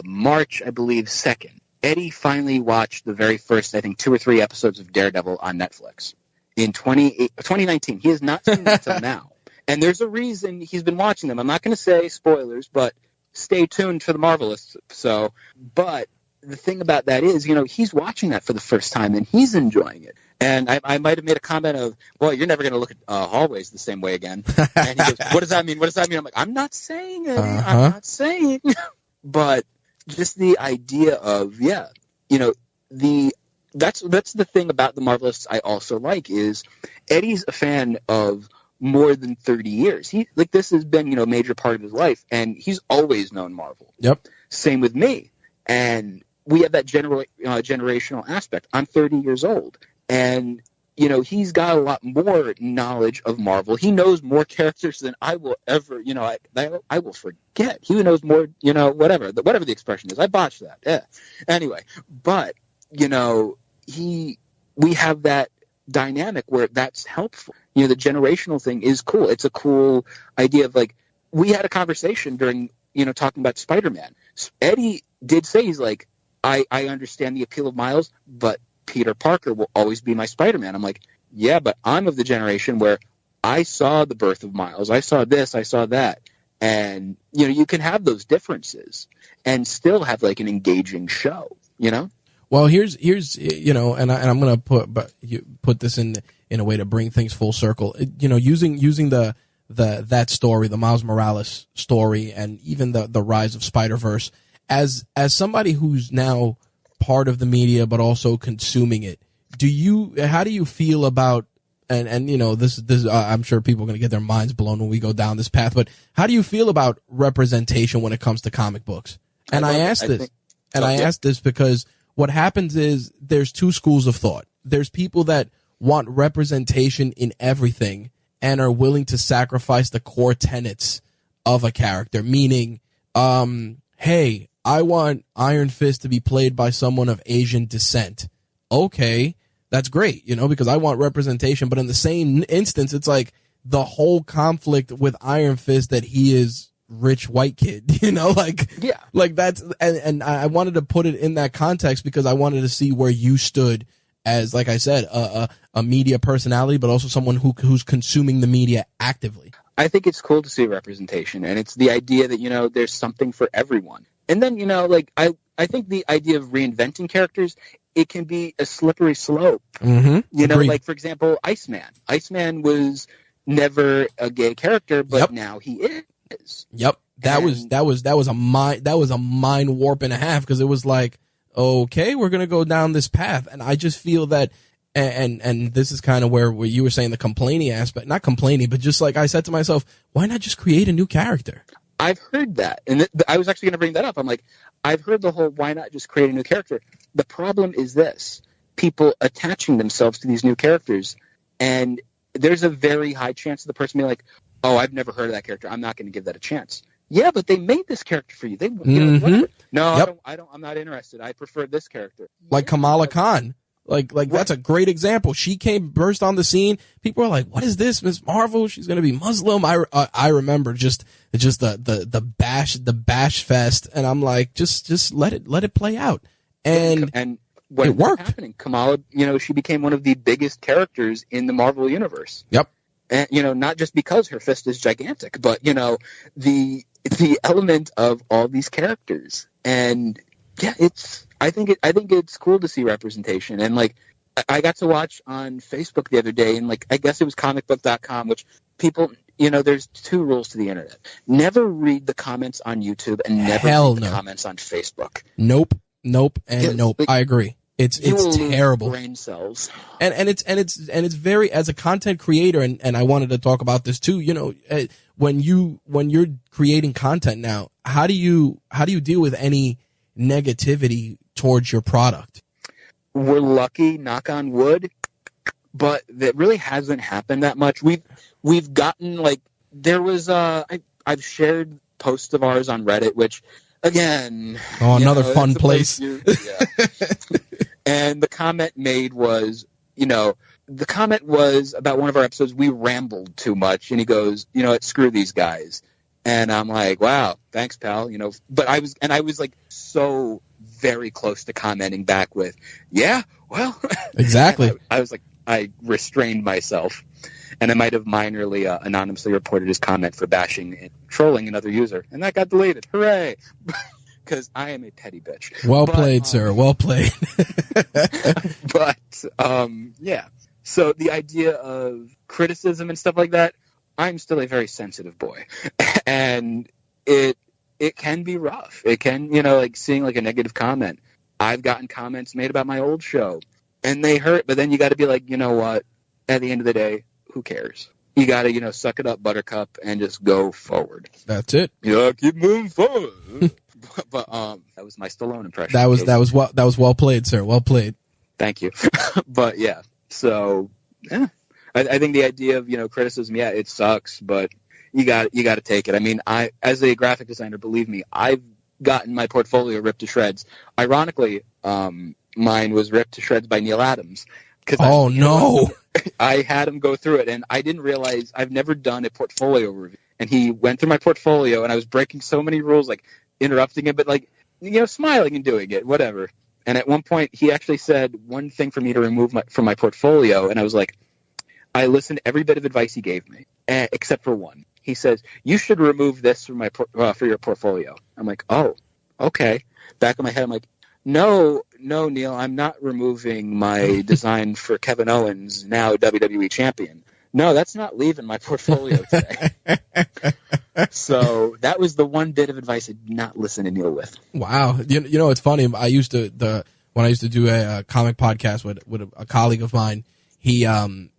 March, I believe, 2nd. Eddie finally watched the very first, I think, 2 or 3 episodes of Daredevil on Netflix. In 2019. He has not seen them until now. And there's a reason he's been watching them. I'm not going to say spoilers, but stay tuned for the Marvelists. But the thing about that is, you know, he's watching that for the first time and he's enjoying it. And I might have made a comment of, well, you're never going to look at hallways the same way again. And he goes, what does that mean? What does that mean? I'm like, I'm not saying it. I'm not saying. But just the idea of, yeah, you know, that's the thing about the Marvelists I also like is Eddie's a fan of more than 30 years. This has been, you know, a major part of his life, and he's always known Marvel. Yep. Same with me. And we have that generational aspect. I'm 30 years old, and, you know, he's got a lot more knowledge of Marvel. He knows more characters than I will ever, you know, I will forget. He knows more, you know, whatever the expression is. I botched that. Yeah. Anyway, but, you know, we have that dynamic where that's helpful. You know, the generational thing is cool. It's a cool idea of, like, we had a conversation during, you know, talking about Spider-Man. Eddie did say, he's like, I understand the appeal of Miles, but Peter Parker will always be my Spider-Man. I'm like, yeah, but I'm of the generation where I saw the birth of Miles. I saw this, I saw that. And, you know, you can have those differences and still have, like, an engaging show, you know? Well, here's you know, and I'm going to put this in a way to bring things full circle. You know, using that story, the Miles Morales story, and even the rise of Spider-Verse, as somebody who's now part of the media but also consuming it. How do you feel about and you know this I'm sure people are going to get their minds blown when we go down this path, but how do you feel about representation when it comes to comic books? And I ask this because what happens is there's 2 schools of thought. There's people that want representation in everything and are willing to sacrifice the core tenets of a character, meaning, hey, I want Iron Fist to be played by someone of Asian descent. Okay, that's great, you know, because I want representation. But in the same instance, it's like the whole conflict with Iron Fist that he is rich white kid, you know, like, yeah, like that's, and I wanted to put it in that context because I wanted to see where you stood as, like I said, a media personality, but also someone who's consuming the media actively. I think it's cool to see representation, and it's the idea that, you know, there's something for everyone. And then, you know, like, I think the idea of reinventing characters, it can be a slippery slope. Mm-hmm. You know, like, for example, Iceman. Iceman was never a gay character, but now he is. Yep. That was a mind warp and a half, because it was like, okay, we're going to go down this path. And I just feel that, and this is kind of where you were saying the complaining aspect, not complaining, but just like I said to myself, why not just create a new character? I've heard that. And I was actually going to bring that up. I'm like, I've heard the whole, why not just create a new character? The problem is this. people attaching themselves to these new characters. And there's a very high chance of the person being like, oh, I've never heard of that character. I'm not going to give that a chance. Yeah, but they made this character for you. They, whatever. No, Yep. I'm not interested. I prefer this character. Like Kamala Khan. Like that's a great example. She burst on the scene. People are like, "What is this, Miss Marvel? She's gonna be Muslim." I remember just the bash fest, and I'm like, just let it play out, and what it worked. Happening, Kamala, she became one of the biggest characters in the Marvel universe. Yep. And not just because her fist is gigantic, but the element of all these characters, and yeah, I think it's cool to see representation. And like, I got to watch on Facebook the other day, and like, I guess it was comicbook.com, which people, there's two rules to the internet: never read the comments on YouTube, and never read the comments on Facebook. Nope, and nope. Like, I agree. It's terrible. Brain cells. And it's very, as a content creator, and I wanted to talk about this too. When you're creating content now, how do you deal with any negativity towards your product? We're lucky, knock on wood, but that really hasn't happened that much. We've gotten, like, there was I've shared posts of ours on Reddit, which again, another fun place. And the comment made was, the comment was about one of our episodes. We rambled too much, and he goes, screw these guys. And I'm like, wow, thanks, pal. But I was like so very close to commenting back with, yeah, well, exactly. I was like, I restrained myself, and I might have minorly anonymously reported his comment for bashing and trolling another user, and that got deleted. Hooray! Because I am a petty bitch. Well played, sir. Well played. But yeah. So the idea of criticism and stuff like that, I'm still a very sensitive boy, and it can be rough. It can, like seeing like a negative comment. I've gotten comments made about my old show, and they hurt. But then you got to be like, you know what? At the end of the day, who cares? You got to, suck it up, Buttercup, and just go forward. That's it. Keep moving forward. But that was my Stallone impression. That was well played, sir. Well played. Thank you. But yeah, so yeah. I think the idea of criticism, yeah, it sucks, but you got to take it. I mean, I, as a graphic designer, believe me, I've gotten my portfolio ripped to shreds. Ironically, mine was ripped to shreds by Neil Adams. No! I had him go through it, and I didn't realize I've never done a portfolio review. And he went through my portfolio, and I was breaking so many rules, like interrupting it, but like smiling and doing it, whatever. And at one point, he actually said one thing for me to remove from my portfolio, and I was like, I listened to every bit of advice he gave me, except for one. He says, you should remove this from for your portfolio. I'm like, oh, okay. Back in my head, I'm like, no, Neil, I'm not removing my design for Kevin Owens, now WWE champion. No, that's not leaving my portfolio today. So that was the one bit of advice I did not listen to Neil with. Wow. It's funny. When I used to do a comic podcast with a colleague of mine, he,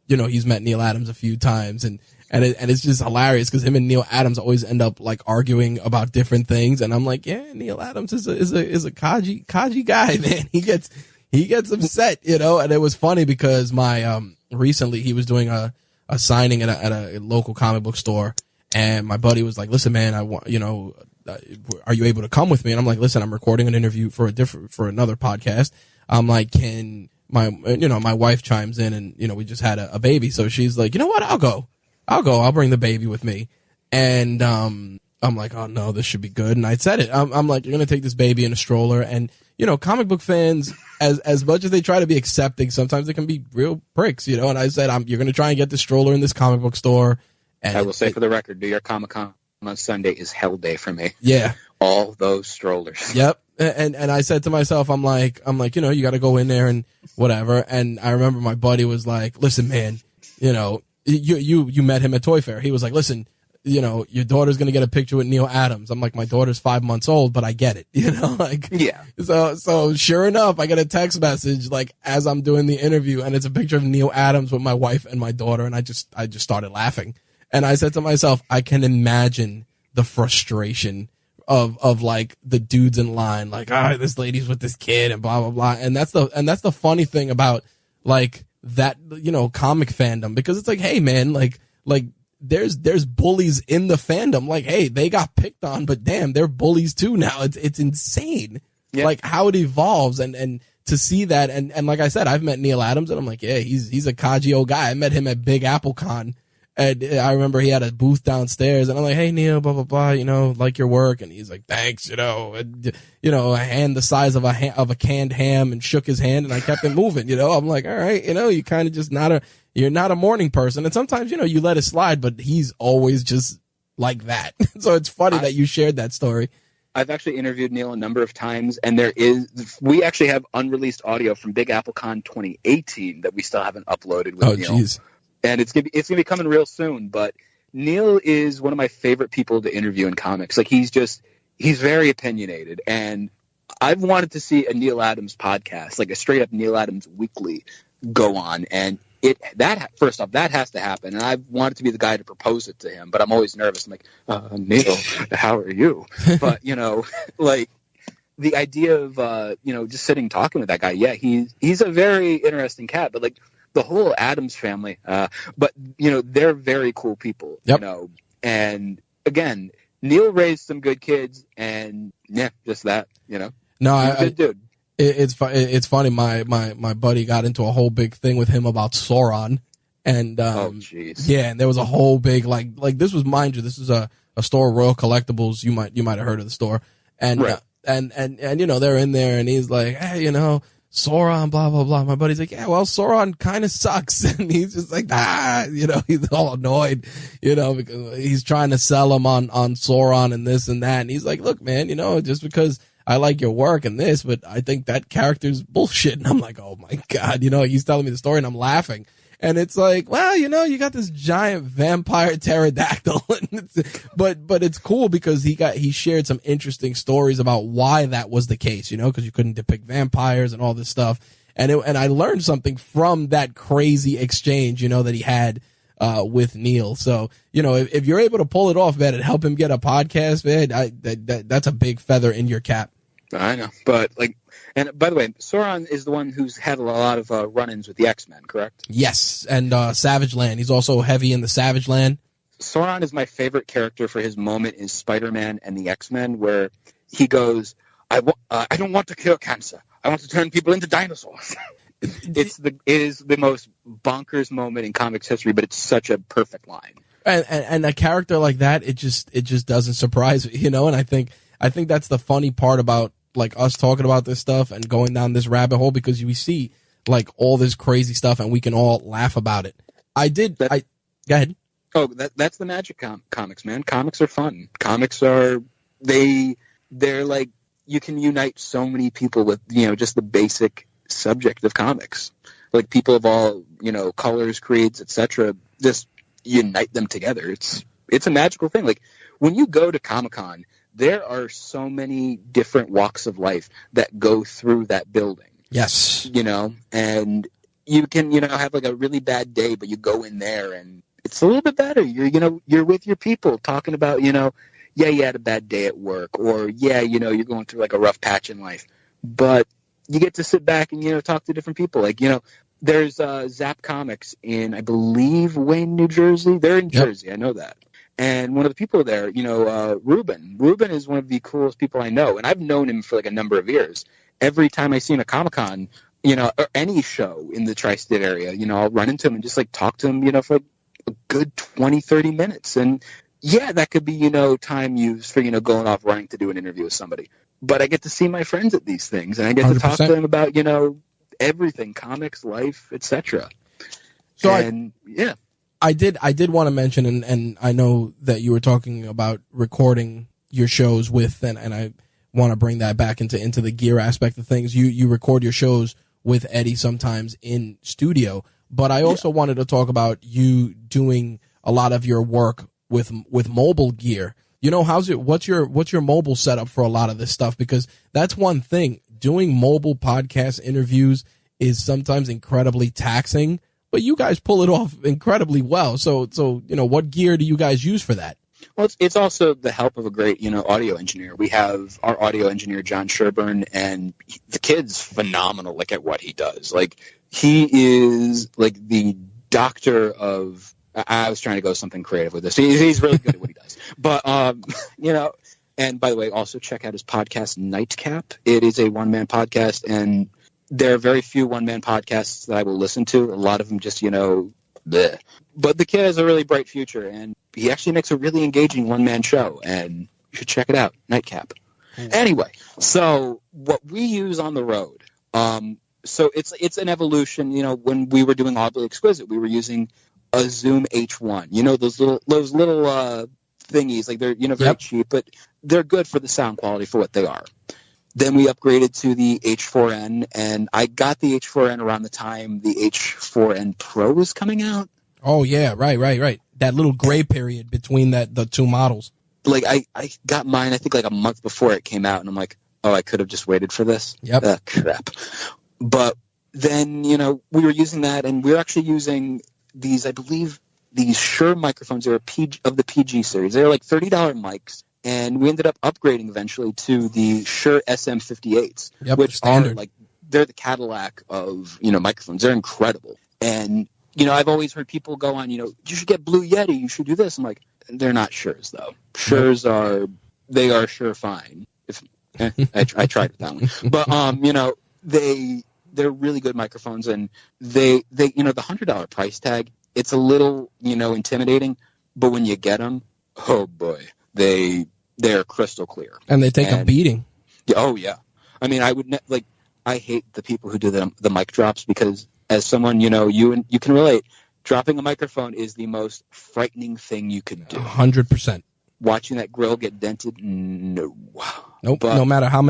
he's met Neil Adams a few times, and it's just hilarious because him and Neil Adams always end up like arguing about different things, and I'm like, yeah, Neil Adams is a Kaji guy, man. He gets upset, and it was funny because my recently he was doing a signing at a local comic book store, and my buddy was like, listen, man, I want, are you able to come with me? And I'm like, listen, I'm recording an interview for another podcast. I'm like, can my wife chimes in, and we just had a baby, so she's like, you know what, I'll go, I'll bring the baby with me. And I'm like, oh no, this should be good. And I said it, I'm like, you're gonna take this baby in a stroller, and comic book fans, as much as they try to be accepting, sometimes they can be real pricks, and I said, you're gonna try and get the stroller in this comic book store. And I will say for the record, New York Comic Con on Sunday is hell day for me. Yeah. All those strollers. Yep. And I said to myself, I'm like, you got to go in there and whatever. And I remember my buddy was like, listen, man, you met him at Toy Fair. He was like, listen, your daughter's going to get a picture with Neil Adams. I'm like, my daughter's 5 months old, but I get it, Yeah. So sure enough, I get a text message like as I'm doing the interview, and it's a picture of Neil Adams with my wife and my daughter. And I just started laughing. And I said to myself, I can imagine the frustration of like the dudes in line, like, this lady's with this kid and blah blah blah. And that's the funny thing about like that, comic fandom, because it's like, hey man, like there's bullies in the fandom. Like, hey, they got picked on, but damn, they're bullies too now. It's insane. Yeah. Like how it evolves and to see that. And like I said, I've met Neil Adams and I'm like, yeah, he's a codgy old guy. I met him at Big Apple Con. And I remember he had a booth downstairs and I'm like, hey, Neil, blah, blah, blah, like your work. And he's like, thanks, and, a hand the size of a canned ham, and shook his hand and I kept it moving, I'm like, all right, you kind of just you're not a morning person. And sometimes, you let it slide, but he's always just like that. So it's funny that you shared that story. I've actually interviewed Neil a number of times, and we actually have unreleased audio from Big Apple Con 2018 that we still haven't uploaded with Neil. Geez. And it's gonna be coming real soon. But Neil is one of my favorite people to interview in comics. Like he's very opinionated, and I've wanted to see a Neil Adams podcast, like a straight up Neil Adams weekly, go on. And first off, that has to happen. And I've wanted to be the guy to propose it to him, but I'm always nervous. I'm like, Neil, how are you? But like the idea of just sitting talking with that guy. Yeah, he's a very interesting cat, but like. The whole Adams family, but they're very cool people, yep. And again, Neil raised some good kids, and yeah, just that, No, good dude. It's funny. My buddy got into a whole big thing with him about Sauron, and oh jeez, yeah, and there was a whole big like this was, mind you, this is a store, Royal Collectibles. You might have heard of the store, and right. And they're in there, and he's like, hey, Sauron, blah, blah, blah. My buddy's like, yeah, well, Sauron kind of sucks. And he's just like, he's all annoyed, because he's trying to sell him on Sauron and this and that. And he's like, look, man, just because I like your work and this, but I think that character's bullshit. And I'm like, oh my God, he's telling me the story and I'm laughing. And it's like, well, you got this giant vampire pterodactyl, but it's cool because he shared some interesting stories about why that was the case, because you couldn't depict vampires and all this stuff. And I learned something from that crazy exchange, that he had, with Neil. So, if you're able to pull it off, man, and help him get a podcast, man, that's a big feather in your cap. I know, but and by the way, Sauron is the one who's had a lot of run-ins with the X-Men, correct? Yes, and Savage Land. He's also heavy in the Savage Land. Sauron is my favorite character for his moment in Spider-Man and the X-Men, where he goes, I don't want to cure cancer. I want to turn people into dinosaurs. It is the most bonkers moment in comics history, but it's such a perfect line. And a character like that, it just doesn't surprise me, and I think that's the funny part about like us talking about this stuff and going down this rabbit hole, because we see like all this crazy stuff and we can all laugh about it. Go ahead. Oh, that's the magic comics, man. Comics are fun. Comics are, they're like, you can unite so many people with, just the basic subject of comics. Like people of all, colors, creeds, etc. Just unite them together. It's a magical thing. Like when you go to Comic-Con, there are so many different walks of life that go through that building. Yes. And you can, have like a really bad day, but you go in there and it's a little bit better. You're with your people talking about, you had a bad day at work, or you're going through like a rough patch in life, but you get to sit back and, talk to different people. Like, there's Zap Comics in, I believe, Wayne, New Jersey. They're in Jersey. I know that. And one of the people there, Ruben. Ruben is one of the coolest people I know, and I've known him for like a number of years. Every time I see him at Comic-Con, or any show in the tri-state area, I'll run into him and just like talk to him, for a good 20, 30 minutes. And yeah, that could be, time used for, going off running to do an interview with somebody. But I get to see my friends at these things, and I get 100%. To talk to them about, everything, comics, life, etc. So yeah. I did want to mention, and I know that you were talking about recording your shows with, and I want to bring that back into the gear aspect of things. You record your shows with Eddie sometimes in studio, but I also wanted to talk about you doing a lot of your work with mobile gear. What's your mobile setup for a lot of this stuff? Because that's one thing. Doing mobile podcast interviews is sometimes incredibly taxing, but you guys pull it off incredibly well. So what gear do you guys use for that? Well, it's also the help of a great, audio engineer. We have our audio engineer, John Sherburne, and the kid's phenomenal, like, at what he does. Like, he is, like, the doctor of... I was trying to go something creative with this. He's really good at what he does. But, and by the way, also check out his podcast, Nightcap. It is a one-man podcast, and there are very few one-man podcasts that I will listen to. A lot of them just, bleh. But the kid has a really bright future, and he actually makes a really engaging one-man show, and you should check it out, Nightcap. Anyway, so what we use on the road, so it's an evolution. When we were doing Oddly Exquisite, we were using a Zoom H1. Those little thingies, like they're very cheap, but they're good for the sound quality for what they are. Then we upgraded to the H4n, and I got the H4n around the time the H4n Pro was coming out. Oh, yeah, right. That little gray period between the two models. Like, I got mine, I think, like a month before it came out, and I'm like, oh, I could have just waited for this? Yep. Crap. But then, we were using that, and we were actually using these, I believe, these Shure microphones. They're of the PG series. They're like $30 mics, and we ended up upgrading eventually to the Shure SM58s, which standard. are like, they're the Cadillac of, microphones. They're incredible. And, I've always heard people go on, you should get Blue Yeti, you should do this. I'm like, they're not Shures, though. Shures they are sure fine. I tried with that one. But, they're really good microphones, and they the $100 price tag, it's a little, intimidating, but when you get them, oh boy, they're crystal clear. And they take a beating. Oh yeah. I mean, I hate the people who do the mic drops, because as someone, you can relate, dropping a microphone is the most frightening thing you could do. 100%. Watching that grill get dented, no. Nope. But, no matter how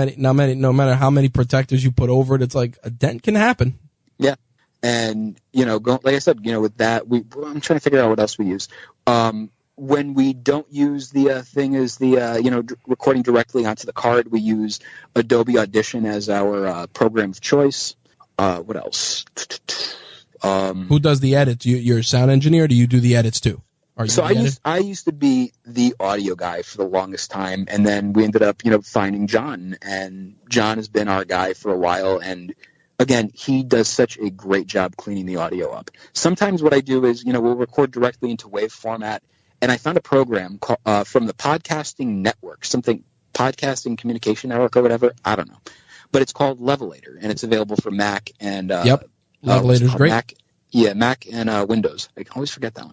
many protectors you put over it, it's like a dent can happen. Yeah. And, like I said, with that, I'm trying to figure out what else we use. When we don't use the thing as the, recording directly onto the card, we use Adobe Audition as our program of choice. What else? Who does the edits? You're a sound engineer, or do you do the edits too? So I used to be the audio guy for the longest time, and then we ended up, finding John, and John has been our guy for a while, and again, he does such a great job cleaning the audio up. Sometimes what I do is, we'll record directly into WAV format, and I found a program from the Podcasting Network, something Podcasting Communication Network or whatever, I don't know, but it's called Levelator, and it's available for Mac and Levelator's great. Mac and Windows. I always forget that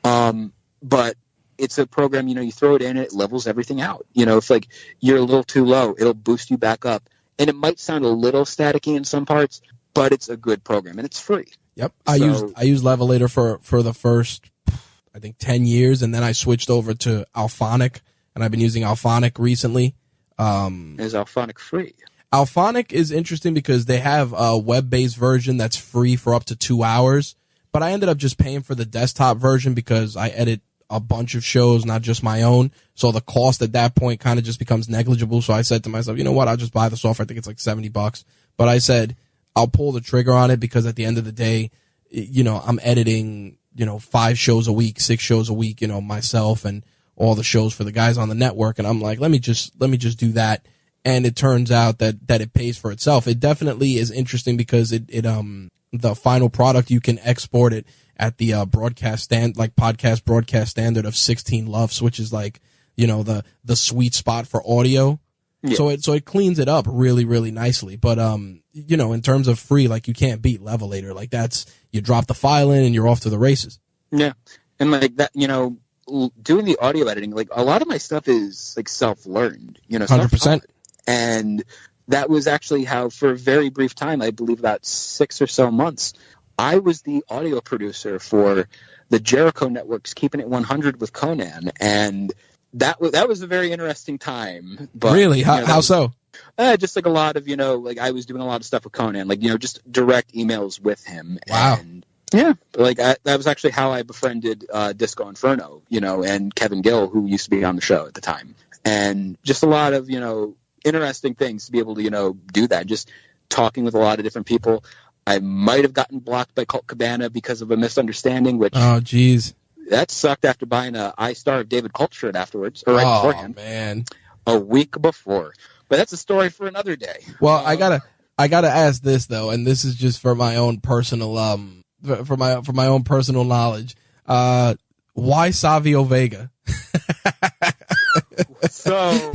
one. But it's a program, you throw it in, it levels everything out. If like you're a little too low, it'll boost you back up. And it might sound a little staticky in some parts, but it's a good program, and it's free. Yep. I used Levelator for the first, I think, 10 years, and then I switched over to Alphonic, and I've been using Alphonic recently. Is Alphonic free? Alphonic is interesting because they have a web-based version that's free for up to 2 hours, but I ended up just paying for the desktop version because I edit a bunch of shows, not just my own. So the cost at that point kind of just becomes negligible. So I said to myself, you know what? I'll just buy the software. I think it's like $70. But I said, I'll pull the trigger on it because at the end of the day, I'm editing, 5 shows a week, 6 shows a week, myself and all the shows for the guys on the network. And I'm like, let me just do that. And it turns out that it pays for itself. It definitely is interesting because the final product, you can export it at the podcast broadcast standard of 16 LUFS, which is like, the sweet spot for audio. Yeah. So it cleans it up really, really nicely. But, in terms of free, like you can't beat Levelator. Like you drop the file in and you're off to the races. Yeah. And like that, doing the audio editing, like a lot of my stuff is like self-learned, 100%. And that was actually how, for a very brief time, I believe about 6 or so months, I was the audio producer for the Jericho Network's Keeping It 100 with Conan, and that was a very interesting time. But, really? How so? Just like a lot of, like I was doing a lot of stuff with Conan, like, just direct emails with him. Wow. And yeah, like that was actually how I befriended Disco Inferno, and Kevin Gill, who used to be on the show at the time. And just a lot of, interesting things to be able to, do that. Just talking with a lot of different people. I might have gotten blocked by Colt Cabana because of a misunderstanding, which... Oh, geez. that sucked after buying a iStar of David Colt shirt afterwards, or right beforehand. Man. A week before. But that's a story for another day. Well, I gotta ask this though, and this is just for my own personal for my own personal knowledge. Why Savio Vega? So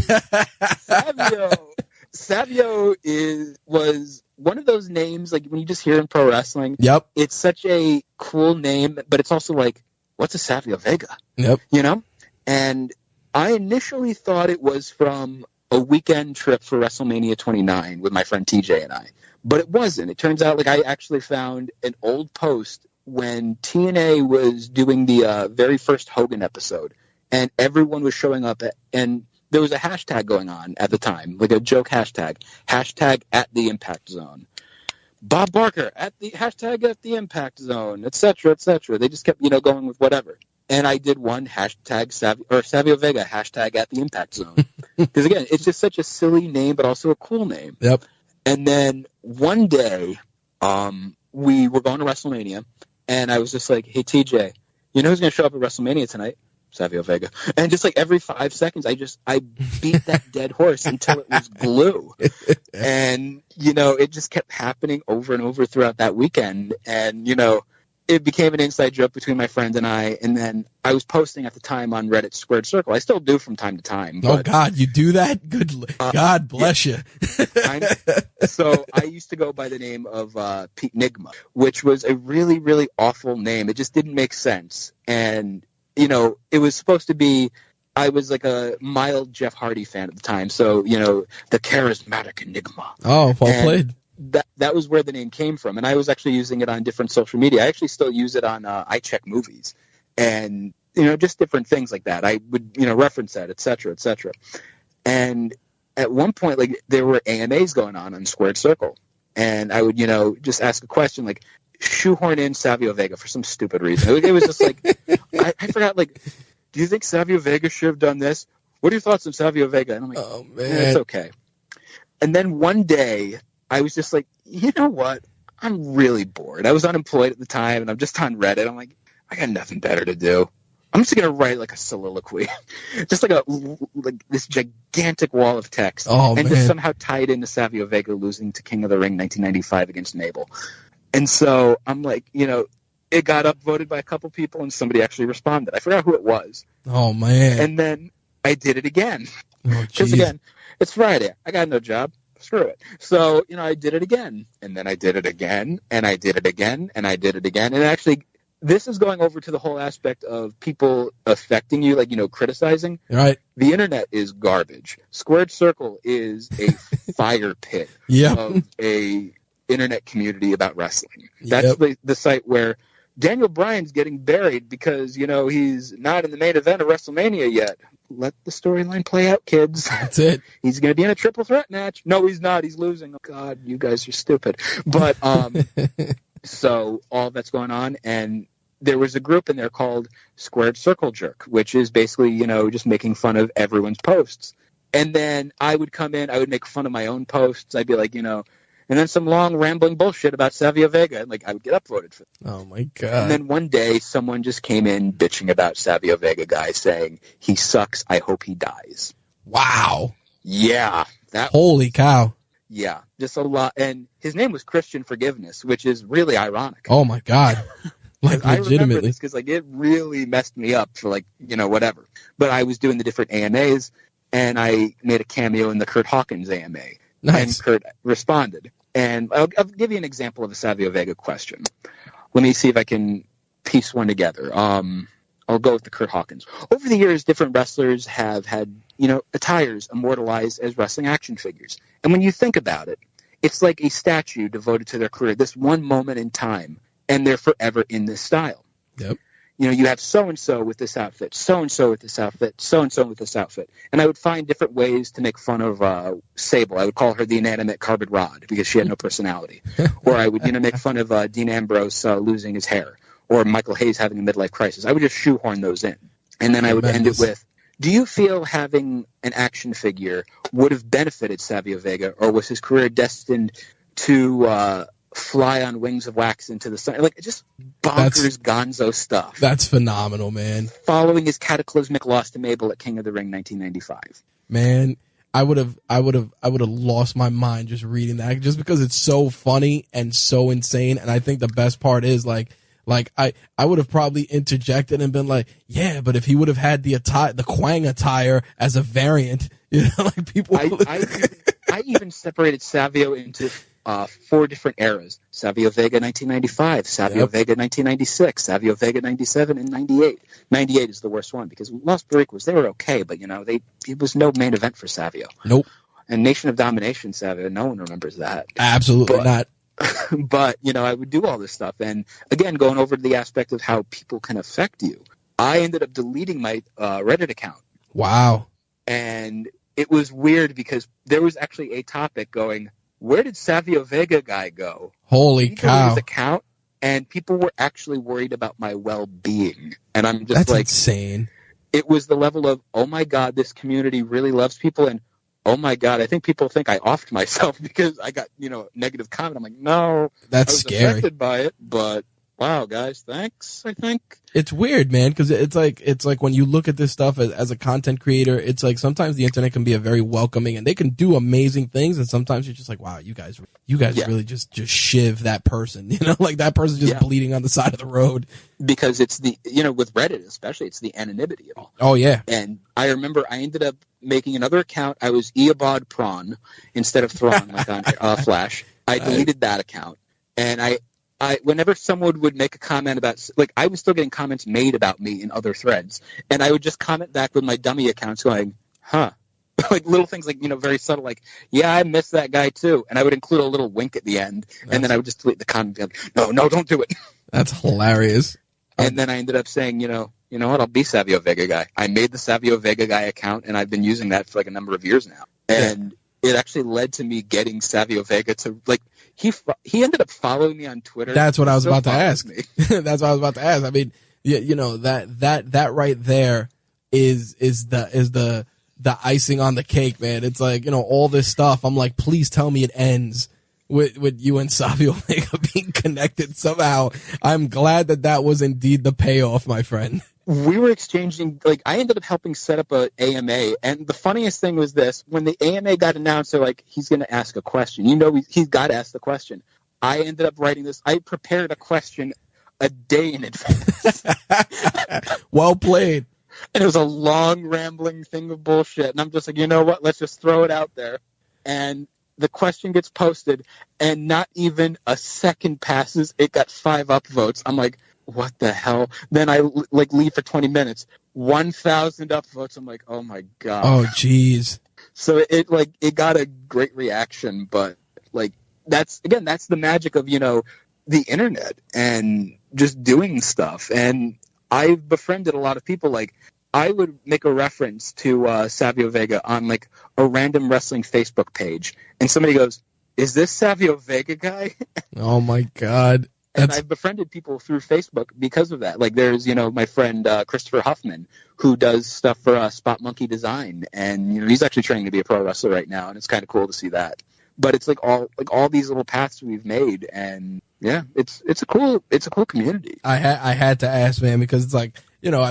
Savio was one of those names, like when you just hear in pro wrestling. Yep. It's such a cool name, but it's also like, what's a Savio Vega? Yep. You know? And I initially thought it was from a weekend trip for WrestleMania 29 with my friend TJ and I. But it wasn't. It turns out, like, I actually found an old post when TNA was doing the very first Hogan episode, and everyone was showing up, and there was a hashtag going on at the time, like a joke hashtag at the Impact Zone. Bob Barker at the hashtag at the Impact Zone, etc., etc. They just kept, going with whatever. And I did one hashtag Savio Vega hashtag at the Impact Zone. Because again, it's just such a silly name, but also a cool name. Yep. And then one day, we were going to WrestleMania, and I was just like, "Hey TJ, you know who's going to show up at WrestleMania tonight? Savio Vega." And just like every 5 seconds, I beat that dead horse until it was glue. And it just kept happening over and over throughout that weekend. And it became an inside joke between my friend and I. And then I was posting at the time on Reddit Squared Circle. I still do from time to time. Oh, God, you do that? Good. God bless you. So I used to go by the name of Pete Nigma, which was a really, really awful name. It just didn't make sense. And, it was supposed to be, I was like a mild Jeff Hardy fan at the time. So, the charismatic Enigma. Oh, well played. That was where the name came from, and I was actually using it on different social media. I actually still use it on I Check Movies, and just different things like that. I would reference that, etc., etc. And at one point, like there were AMAs going on Squared Circle, and I would just ask a question like shoehorn in Savio Vega for some stupid reason. It was just like I forgot. Like, do you think Savio Vega should have done this? What are your thoughts on Savio Vega? And I'm like, oh man, it's okay. And then one day, I was just like, you know what? I'm really bored. I was unemployed at the time, and I'm just on Reddit. I'm like, I got nothing better to do. I'm just gonna write like a soliloquy, just like this gigantic wall of text, just somehow tie it into Savio Vega losing to King of the Ring 1995 against Mabel. And so I'm like, it got upvoted by a couple people, and somebody actually responded. I forgot who it was. Oh man! And then I did it again because again, it's Friday. I got no job. Screw it. So, I did it again, and then I did it again, and I did it again, and I did it again. And actually, this is going over to the whole aspect of people affecting you, like, criticizing. Right. The internet is garbage. Squared Circle is a fire pit of a internet community about wrestling. That's the site where Daniel Bryan's getting buried because, he's not in the main event of WrestleMania yet. Let the storyline play out, kids. That's it. He's going to be in a triple threat match. No, he's not. He's losing. Oh, God, you guys are stupid. But so all that's going on, and there was a group in there called Squared Circle Jerk, which is basically, just making fun of everyone's posts. And then I would come in, I would make fun of my own posts. I'd be like, and then some long rambling bullshit about Savio Vega, and I would get upvoted for that. Oh my God. And then one day someone just came in bitching about Savio Vega guy, saying he sucks, I hope he dies. Wow. Yeah. Holy cow. Yeah. Just a lot. And his name was Christian Forgiveness, which is really ironic. Oh my God. Like I legitimately. remember this because it really messed me up for whatever. But I was doing the different AMAs, and I made a cameo in the Kurt Hawkins AMA. Nice. And Kurt responded. And I'll give you an example of a Savio Vega question. Let me see if I can piece one together. I'll go with the Kurt Hawkins. Over the years, different wrestlers have had, attires immortalized as wrestling action figures. And when you think about it, it's like a statue devoted to their career, this one moment in time, and they're forever in this style. Yep. You have so-and-so with this outfit, so-and-so with this outfit, so-and-so with this outfit. And I would find different ways to make fun of Sable. I would call her the inanimate carbon rod because she had no personality. Or I would, make fun of Dean Ambrose losing his hair, or Michael Hayes having a midlife crisis. I would just shoehorn those in. And then I would end it with, do you feel having an action figure would have benefited Savio Vega, or was his career destined to fly on wings of wax into the sun. Like, just bonkers gonzo stuff. That's phenomenal, man. Following his cataclysmic loss to Mabel at King of the Ring 1995. Man, I would have lost my mind just reading that, just because it's so funny and so insane. And I think the best part is like I would have probably interjected and been like, yeah, but if he would have had the Quang attire as a variant, you know, like people. I even separated Savio into 4 different eras: Savio Vega 1995, Savio Vega 1996, Savio Vega 97, and 98. 98 is the worst one because Los Barricos, they were okay, but you know, it was no main event for Savio. Nope. And Nation of Domination Savio, no one remembers that. Absolutely not. But, you know, I would do all this stuff. And again, going over to the aspect of how people can affect you, I ended up deleting my Reddit account. Wow. And it was weird because there was actually a topic going, where did Savio Vega guy go? Holy cow. His account, and people were actually worried about my well-being. And I'm just That's insane. It was the level of, oh my God, this community really loves people, and oh my God, I think people think I offed myself because I got, you know, negative comment. I'm like, no, that's I was scary. affected by it, but wow, guys, thanks, I think. It's weird, man, because it's like when you look at this stuff as a content creator, it's like sometimes the internet can be a very welcoming, and they can do amazing things, and sometimes you're just like, wow, you guys really just shiv that person, you know, like that person just bleeding on the side of the road. Because it's the, you know, with Reddit especially, it's the anonymity of it all. Oh yeah. And I remember I ended up making another account. I was Eobod Prawn instead of Thrawn, like on Flash. I deleted that account, and I whenever someone would make a comment about, like, I was still getting comments made about me in other threads, and I would just comment back with my dummy accounts going, huh. Like little things, like, you know, very subtle, like, yeah, I miss that guy too. And I would include a little wink at the end, and then I would just delete the comment, like, no, don't do it. That's hilarious. And then I ended up saying, you know what, I'll be Savio Vega guy. I made the Savio Vega guy account, and I've been using that for like a number of years now. And it actually led to me getting Savio Vega to, like, he ended up following me on Twitter. That's what I was about to ask. That's what I was about to ask. I mean, you know, that right there is the icing on the cake, man. It's like, you know, all this stuff. I'm like, please tell me it ends with you and Savio Vega being connected somehow. I'm glad that was indeed the payoff, my friend. We were exchanging, like, I ended up helping set up a AMA, and the funniest thing was this: when the AMA got announced, they're like, he's going to ask a question. You know, he's got to ask the question. I ended up writing this. I prepared a question a day in advance. Well played. And it was a long, rambling thing of bullshit. And I'm just like, you know what? Let's just throw it out there. And the question gets posted, and not even a second passes. It got 5 upvotes. I'm like, what the hell? Then I like leave for 20 minutes. 1,000 upvotes. I'm like, oh my God. Oh, jeez. So it got a great reaction, but like that's the magic of, you know, the internet and just doing stuff. And I've befriended a lot of people. Like, I would make a reference to Savio Vega on like a random wrestling Facebook page, and somebody goes, "Is this Savio Vega guy?" Oh my God. And I've befriended people through Facebook because of that. Like, there's, you know, my friend Christopher Huffman, who does stuff for Spot Monkey Design, and, you know, he's actually training to be a pro wrestler right now, and it's kind of cool to see that. But it's like all these little paths we've made, and yeah, it's a cool community. I had to ask, man, because it's like, you know,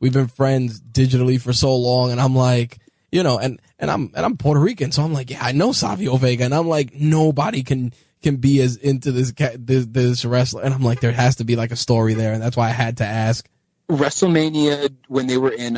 we've been friends digitally for so long, and I'm like, you know, and I'm Puerto Rican, so I'm like, yeah, I know Savio Vega, and I'm like, nobody can be as into this wrestler, and I'm like, there has to be like a story there, and that's why I had to ask. WrestleMania, when they were in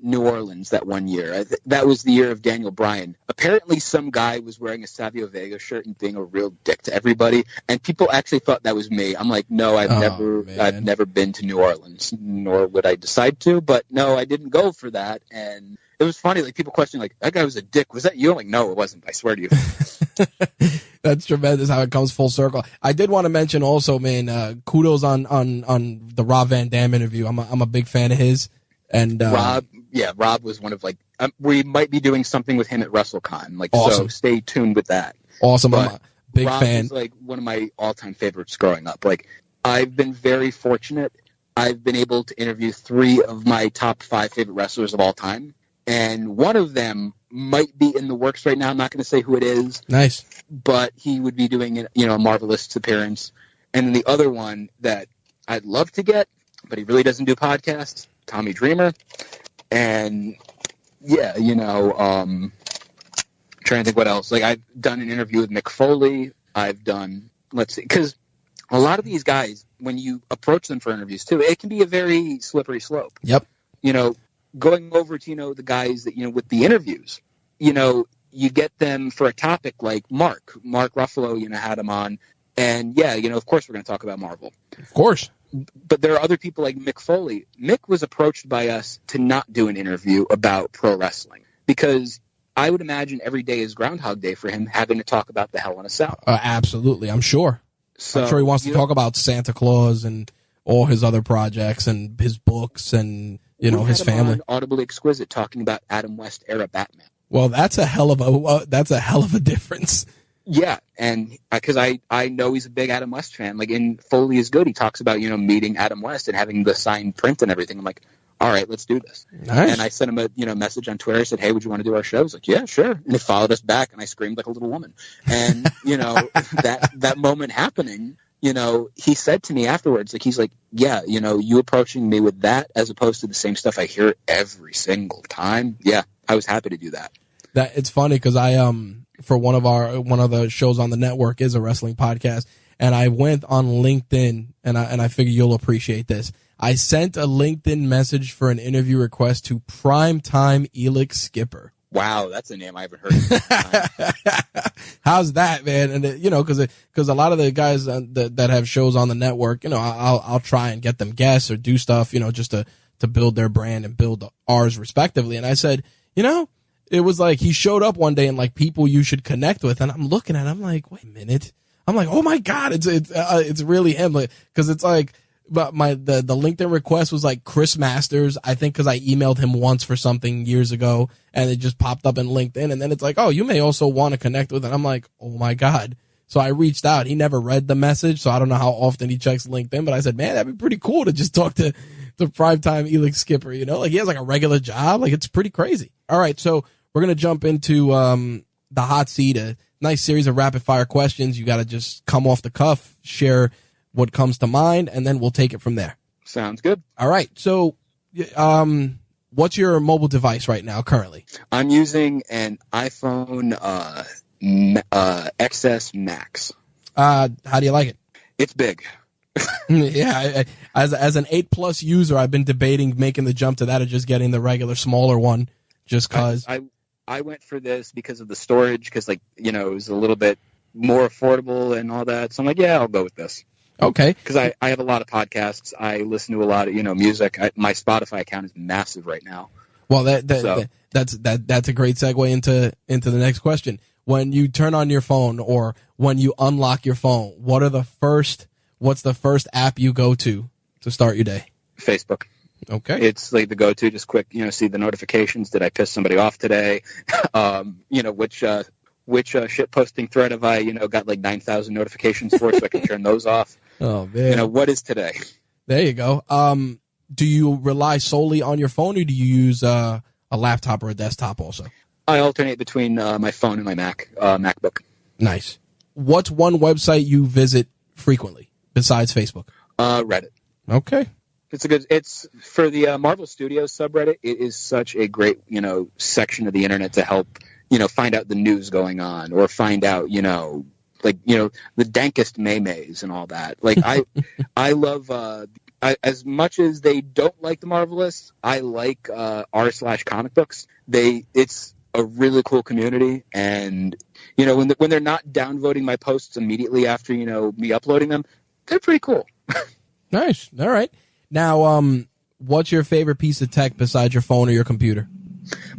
New Orleans that one year, that was the year of Daniel Bryan. Apparently some guy was wearing a Savio Vega shirt and being a real dick to everybody, and people actually thought that was me. I'm like, no, I've never been to New Orleans, nor would I decide to, but no, I didn't go for that. And it was funny, like, people questioning, like, that guy was a dick. Was that you? I'm like, no, it wasn't. I swear to you. That's tremendous how it comes full circle. I did want to mention also, man, kudos on the Rob Van Dam interview. I'm a big fan of his. And Rob was one of, like, we might be doing something with him at WrestleCon. Like, awesome. So stay tuned with that. Awesome. But I'm a big Rob fan. is, like, one of my all-time favorites growing up. Like, I've been very fortunate. I've been able to interview 3 of my top 5 favorite wrestlers of all time. And one of them might be in the works right now. I'm not going to say who it is. Nice. But he would be doing, a Marvelists appearance. And then the other one that I'd love to get, but he really doesn't do podcasts, Tommy Dreamer. And yeah, trying to think what else. Like, I've done an interview with Mick Foley. I've done, let's see, because a lot of these guys, when you approach them for interviews too, it can be a very slippery slope. Yep. Going over to, the guys that, with the interviews, you get them for a topic like Mark Ruffalo, had him on. And yeah, of course we're going to talk about Marvel. Of course. But there are other people like Mick Foley. Mick was approached by us to not do an interview about pro wrestling because I would imagine every day is Groundhog Day for him, having to talk about the Hell in a Cell. Absolutely. I'm sure he wants to talk about Santa Claus and all his other projects and his books and, his family. Audibly Exquisite talking about Adam West era Batman. Well, that's a hell of a difference. Yeah, and because I know he's a big Adam West fan. Like in Foley is Good, he talks about meeting Adam West and having the signed print and everything. I'm like, all right, let's do this. Nice. And I sent him a message on Twitter. I said, hey, would you want to do our show? He's like, yeah, sure. And he followed us back, and I screamed like a little woman. And that moment happening, he said to me afterwards, like he's like, yeah, you approaching me with that as opposed to the same stuff I hear every single time. Yeah, I was happy to do that. That it's funny because I for one of the shows on the network is a wrestling podcast, and I went on LinkedIn and I figure you'll appreciate this. I sent a LinkedIn message for an interview request to Primetime Elix Skipper. Wow, that's a name I haven't heard. How's that, man? And because a lot of the guys that have shows on the network, I'll try and get them guests or do stuff, just to build their brand and build ours respectively. And I said, it was like he showed up one day and like people you should connect with, and I'm looking at him, I'm like, wait a minute, I'm like, oh my god, it's really him, like, because it's like, but the LinkedIn request was like Chris Masters, I think, because I emailed him once for something years ago, and it just popped up in LinkedIn, and then it's like, oh, you may also want to connect with, and I'm like, oh my god. So I reached out. He never read the message, so I don't know how often he checks LinkedIn, but I said, man, that'd be pretty cool to just talk to the Primetime Elix Skipper, like he has like a regular job, like it's pretty crazy. All right, so we're going to jump into the hot seat, a nice series of rapid-fire questions. You got to just come off the cuff, share what comes to mind, and then we'll take it from there. Sounds good. All right. So what's your mobile device right now currently? I'm using an iPhone XS Max. How do you like it? It's big. Yeah. As an 8+ user, I've been debating making the jump to that or just getting the regular smaller one just because. I went for this because of the storage, because it was a little bit more affordable and all that. So I'm like, yeah, I'll go with this. Okay. Because I have a lot of podcasts. I listen to a lot of music. My Spotify account is massive right now. Well, that's a great segue into the next question. When you turn on your phone or when you unlock your phone, what's the first app you go to start your day? Facebook. Okay. It's like the go-to, just quick, see the notifications. Did I piss somebody off today? Which shit posting thread have I, got like 9,000 notifications for, so I can turn those off. Oh, man. What is today? There you go. Do you rely solely on your phone, or do you use a laptop or a desktop also? I alternate between my phone and my MacBook. Nice. What's one website you visit frequently besides Facebook? Reddit. Okay. It's for the Marvel Studios subreddit. It is such a great, section of the internet to help, find out the news going on, or find out, the dankest maymays and all that. Like I love, as much as they don't like the Marvelists, I like r/comic books. It's a really cool community, and when they're not downvoting my posts immediately after me uploading them, they're pretty cool. Nice. All right. Now, what's your favorite piece of tech besides your phone or your computer?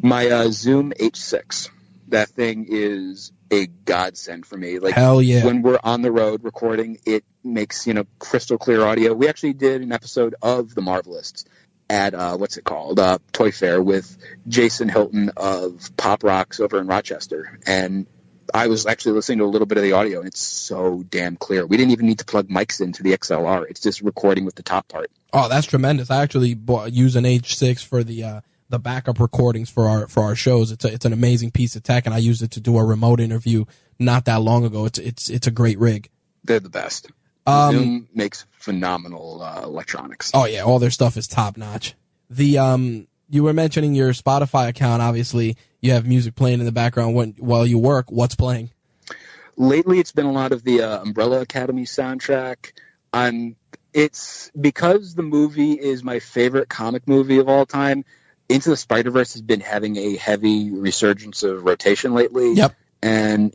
My Zoom H6. That thing is a godsend for me. Like, hell yeah. When we're on the road recording, it makes, crystal clear audio. We actually did an episode of The Marvelists at, Toy Fair with Jason Hilton of Pop Rocks over in Rochester. And I was actually listening to a little bit of the audio, and it's so damn clear. We didn't even need to plug mics into the XLR. It's just recording with the top part. Oh, that's tremendous. I actually use an H6 for the the backup recordings for our shows. It's an amazing piece of tech, and I used it to do a remote interview not that long ago. It's a great rig. They're the best. Zoom makes phenomenal electronics. Oh yeah, all their stuff is top notch. You were mentioning your Spotify account. Obviously, you have music playing in the background while you work. What's playing? Lately, it's been a lot of the Umbrella Academy soundtrack. It's because the movie is my favorite comic movie of all time. Into the Spider-Verse has been having a heavy resurgence of rotation lately. Yep. And,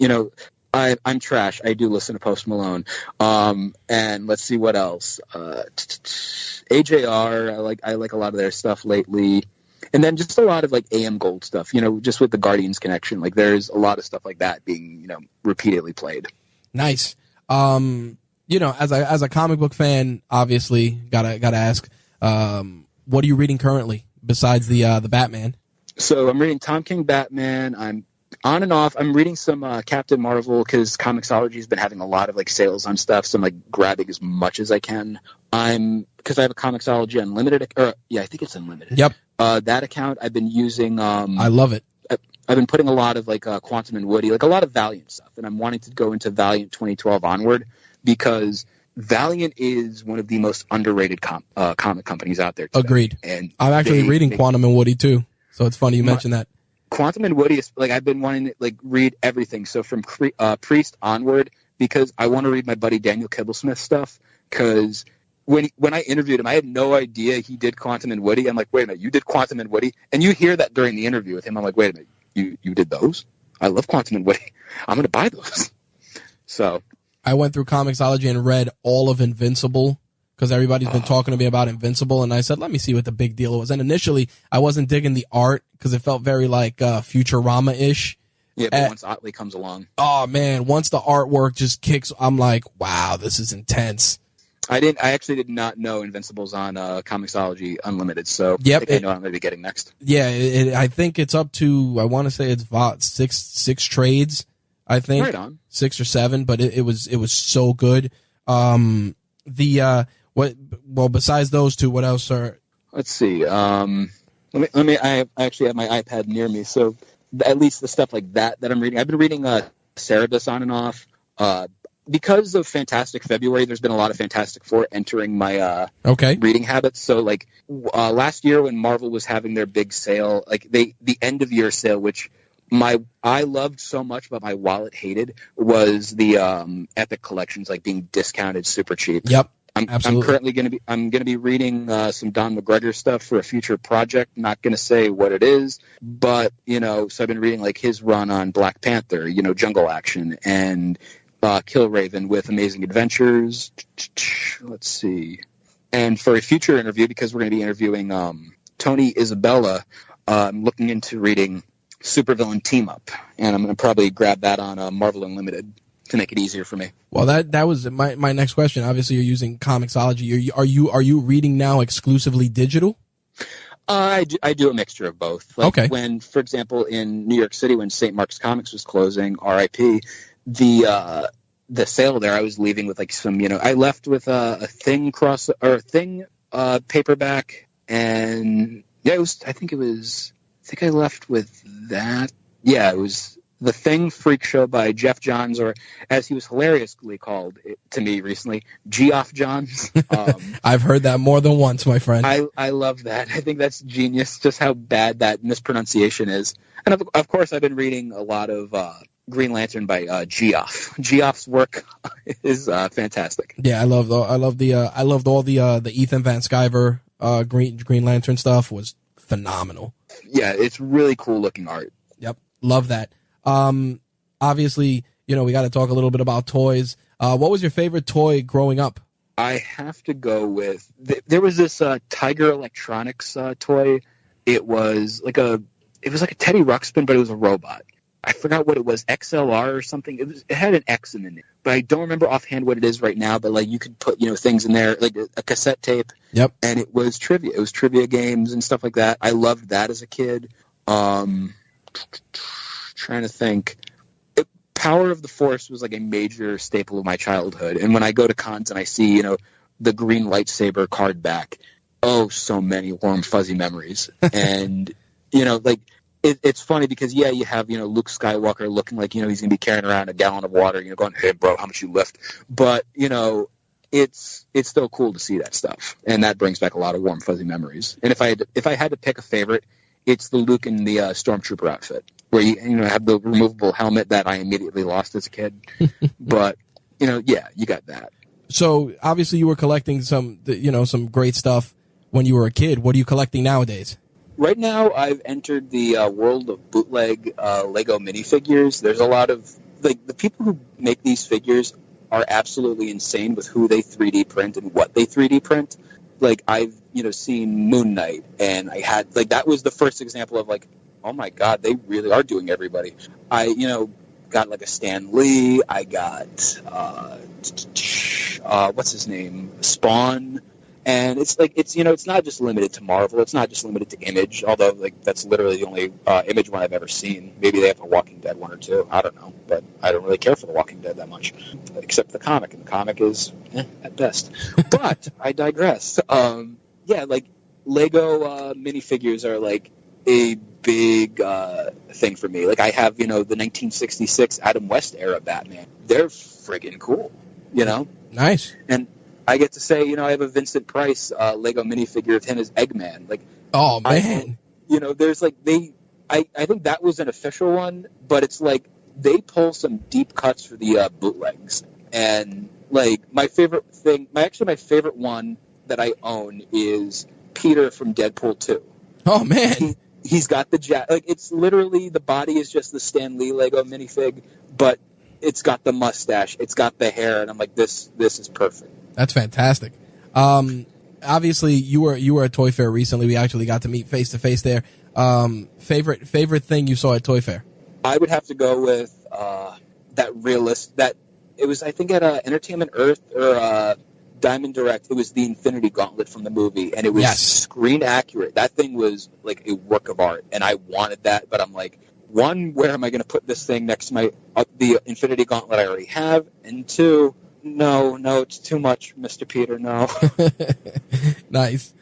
I'm trash. I do listen to Post Malone. And let's see what else. AJR, I like a lot of their stuff lately. And then just a lot of AM Gold stuff, just with the Guardians connection. There's a lot of stuff like that being, repeatedly played. Nice. As a comic book fan, obviously gotta ask, what are you reading currently besides the Batman? So I'm reading Tom King Batman. I'm on and off. I'm reading some Captain Marvel because Comixology has been having a lot of sales on stuff. So I'm grabbing as much as I can. Because I have a Comixology Unlimited, I think it's Unlimited. Yep. That account I've been using. I love it. I've been putting a lot of Quantum and Woody, a lot of Valiant stuff, and I'm wanting to go into Valiant 2012 onward because Valiant is one of the most underrated comic companies out there today. Agreed. And I'm actually reading Quantum and Woody too, so it's funny you mentioned that. Quantum and Woody is I've been wanting to read everything. So from Priest onward, because I want to read my buddy Daniel Kibblesmith stuff. Because when I interviewed him, I had no idea he did Quantum and Woody. I'm like, wait a minute, you did Quantum and Woody, and you hear that during the interview with him. I'm like, wait a minute, you did those? I love Quantum and Woody. I'm going to buy those. So I went through Comixology and read all of Invincible. Because everybody's been talking to me about Invincible, and I said, let me see what the big deal was. And initially, I wasn't digging the art because it felt very Futurama-ish. Yeah, but once Otley comes along. Oh, man, once the artwork just kicks, I'm like, wow, this is intense. I actually did not know Invincible's on Comixology Unlimited, so yep, I know I'm going to be getting next. Yeah, I think it's up to, I want to say it's six trades, I think. Right on. 6 or 7, but it was so good. Besides those two, what else are? Let's see. Let me. I actually have my iPad near me, so at least the stuff like that I'm reading. I've been reading Cerebus on and off. Because of Fantastic February, there's been a lot of Fantastic Four entering my reading habits. So last year when Marvel was having their big sale, the end of year sale, which I loved so much, but my wallet hated, was the Epic collections being discounted super cheap. Yep. I'm currently going to be reading some Don McGregor stuff for a future project. Not going to say what it is, but so I've been reading his run on Black Panther, Jungle Action, and Killraven with Amazing Adventures. Let's see. And for a future interview, because we're going to be interviewing Tony Isabella, I'm looking into reading Supervillain Team Up, and I'm going to probably grab that on Marvel Unlimited to make it easier for me. Well, that was my next question. Obviously, you're using Comixology. Are you reading now exclusively digital? I do a mixture of both. Okay. When, for example, in New York City, when St. Mark's Comics was closing, R.I.P., the sale there, I was leaving with some, I left with a Thing paperback, and yeah, I think I left with that. Yeah, it was The Thing Freak Show by Jeff Johns, or as he was hilariously called to me recently, Geoff Johns. I've heard that more than once, my friend. I love that. I think that's genius, just how bad that mispronunciation is. And of course, I've been reading a lot of Green Lantern by Geoff. Geoff's work is fantastic. Yeah, I loved all the Ethan Van Sciver Green Lantern stuff. Was phenomenal. Yeah, it's really cool looking art. Yep, love that. Obviously, we got to talk a little bit about toys. What was your favorite toy growing up? I have to go with there was this Tiger Electronics toy. It was like a Teddy Ruxpin, but it was a robot. I forgot what it was, XLR or something. It had an X in the name, but I don't remember offhand what it is right now. But you could put things in there, like a cassette tape. Yep. And it was trivia. It was trivia games and stuff like that. I loved that as a kid. Trying to think. Power of the Force was a major staple of my childhood. And when I go to cons and I see, the green lightsaber card back, oh, so many warm, fuzzy memories. And like it's funny because you have Luke Skywalker looking like he's gonna be carrying around a gallon of water, going, hey bro, how much you lift? But it's still cool to see that stuff, and that brings back a lot of warm fuzzy memories. And if I had to pick a favorite, it's the Luke in the Stormtrooper outfit, where you have the removable helmet that I immediately lost as a kid. But you got that. So obviously you were collecting some great stuff when you were a kid. What are you collecting nowadays? Right now, I've entered the world of bootleg Lego minifigures. There's a lot of the people who make these figures are absolutely insane with who they 3D print and what they 3D print. Like I've seen Moon Knight, and I had that was the first example of oh my god, they really are doing everybody. I got a Stan Lee. I got what's his name, Spawn. And it's it's not just limited to Marvel. It's not just limited to Image, although that's literally the only Image one I've ever seen. Maybe they have a Walking Dead one or two. I don't know, but I don't really care for the Walking Dead that much, except the comic, and the comic is at best. But I digress. Lego minifigures are a big thing for me. I have the 1966 Adam West era Batman. They're friggin' cool. Nice. And I get to say, I have a Vincent Price Lego minifigure of him as Eggman. Oh man, there's I think that was an official one, but it's they pull some deep cuts for the bootlegs. And my favorite one that I own is Peter from Deadpool 2. Oh man, he's got the it's literally the body is just the Stan Lee Lego minifig, but it's got the mustache, it's got the hair, and I'm this is perfect. That's fantastic. Obviously, you were at Toy Fair recently. We actually got to meet face to face there. Favorite thing you saw at Toy Fair? I would have to go with that realist. That it was, I think, at Entertainment Earth or Diamond Direct. It was the Infinity Gauntlet from the movie, and it was screen accurate. That thing was a work of art, and I wanted that. But I'm one, where am I going to put this thing next to my the Infinity Gauntlet I already have? And two, no, it's too much, Mr. Peter, no. Nice.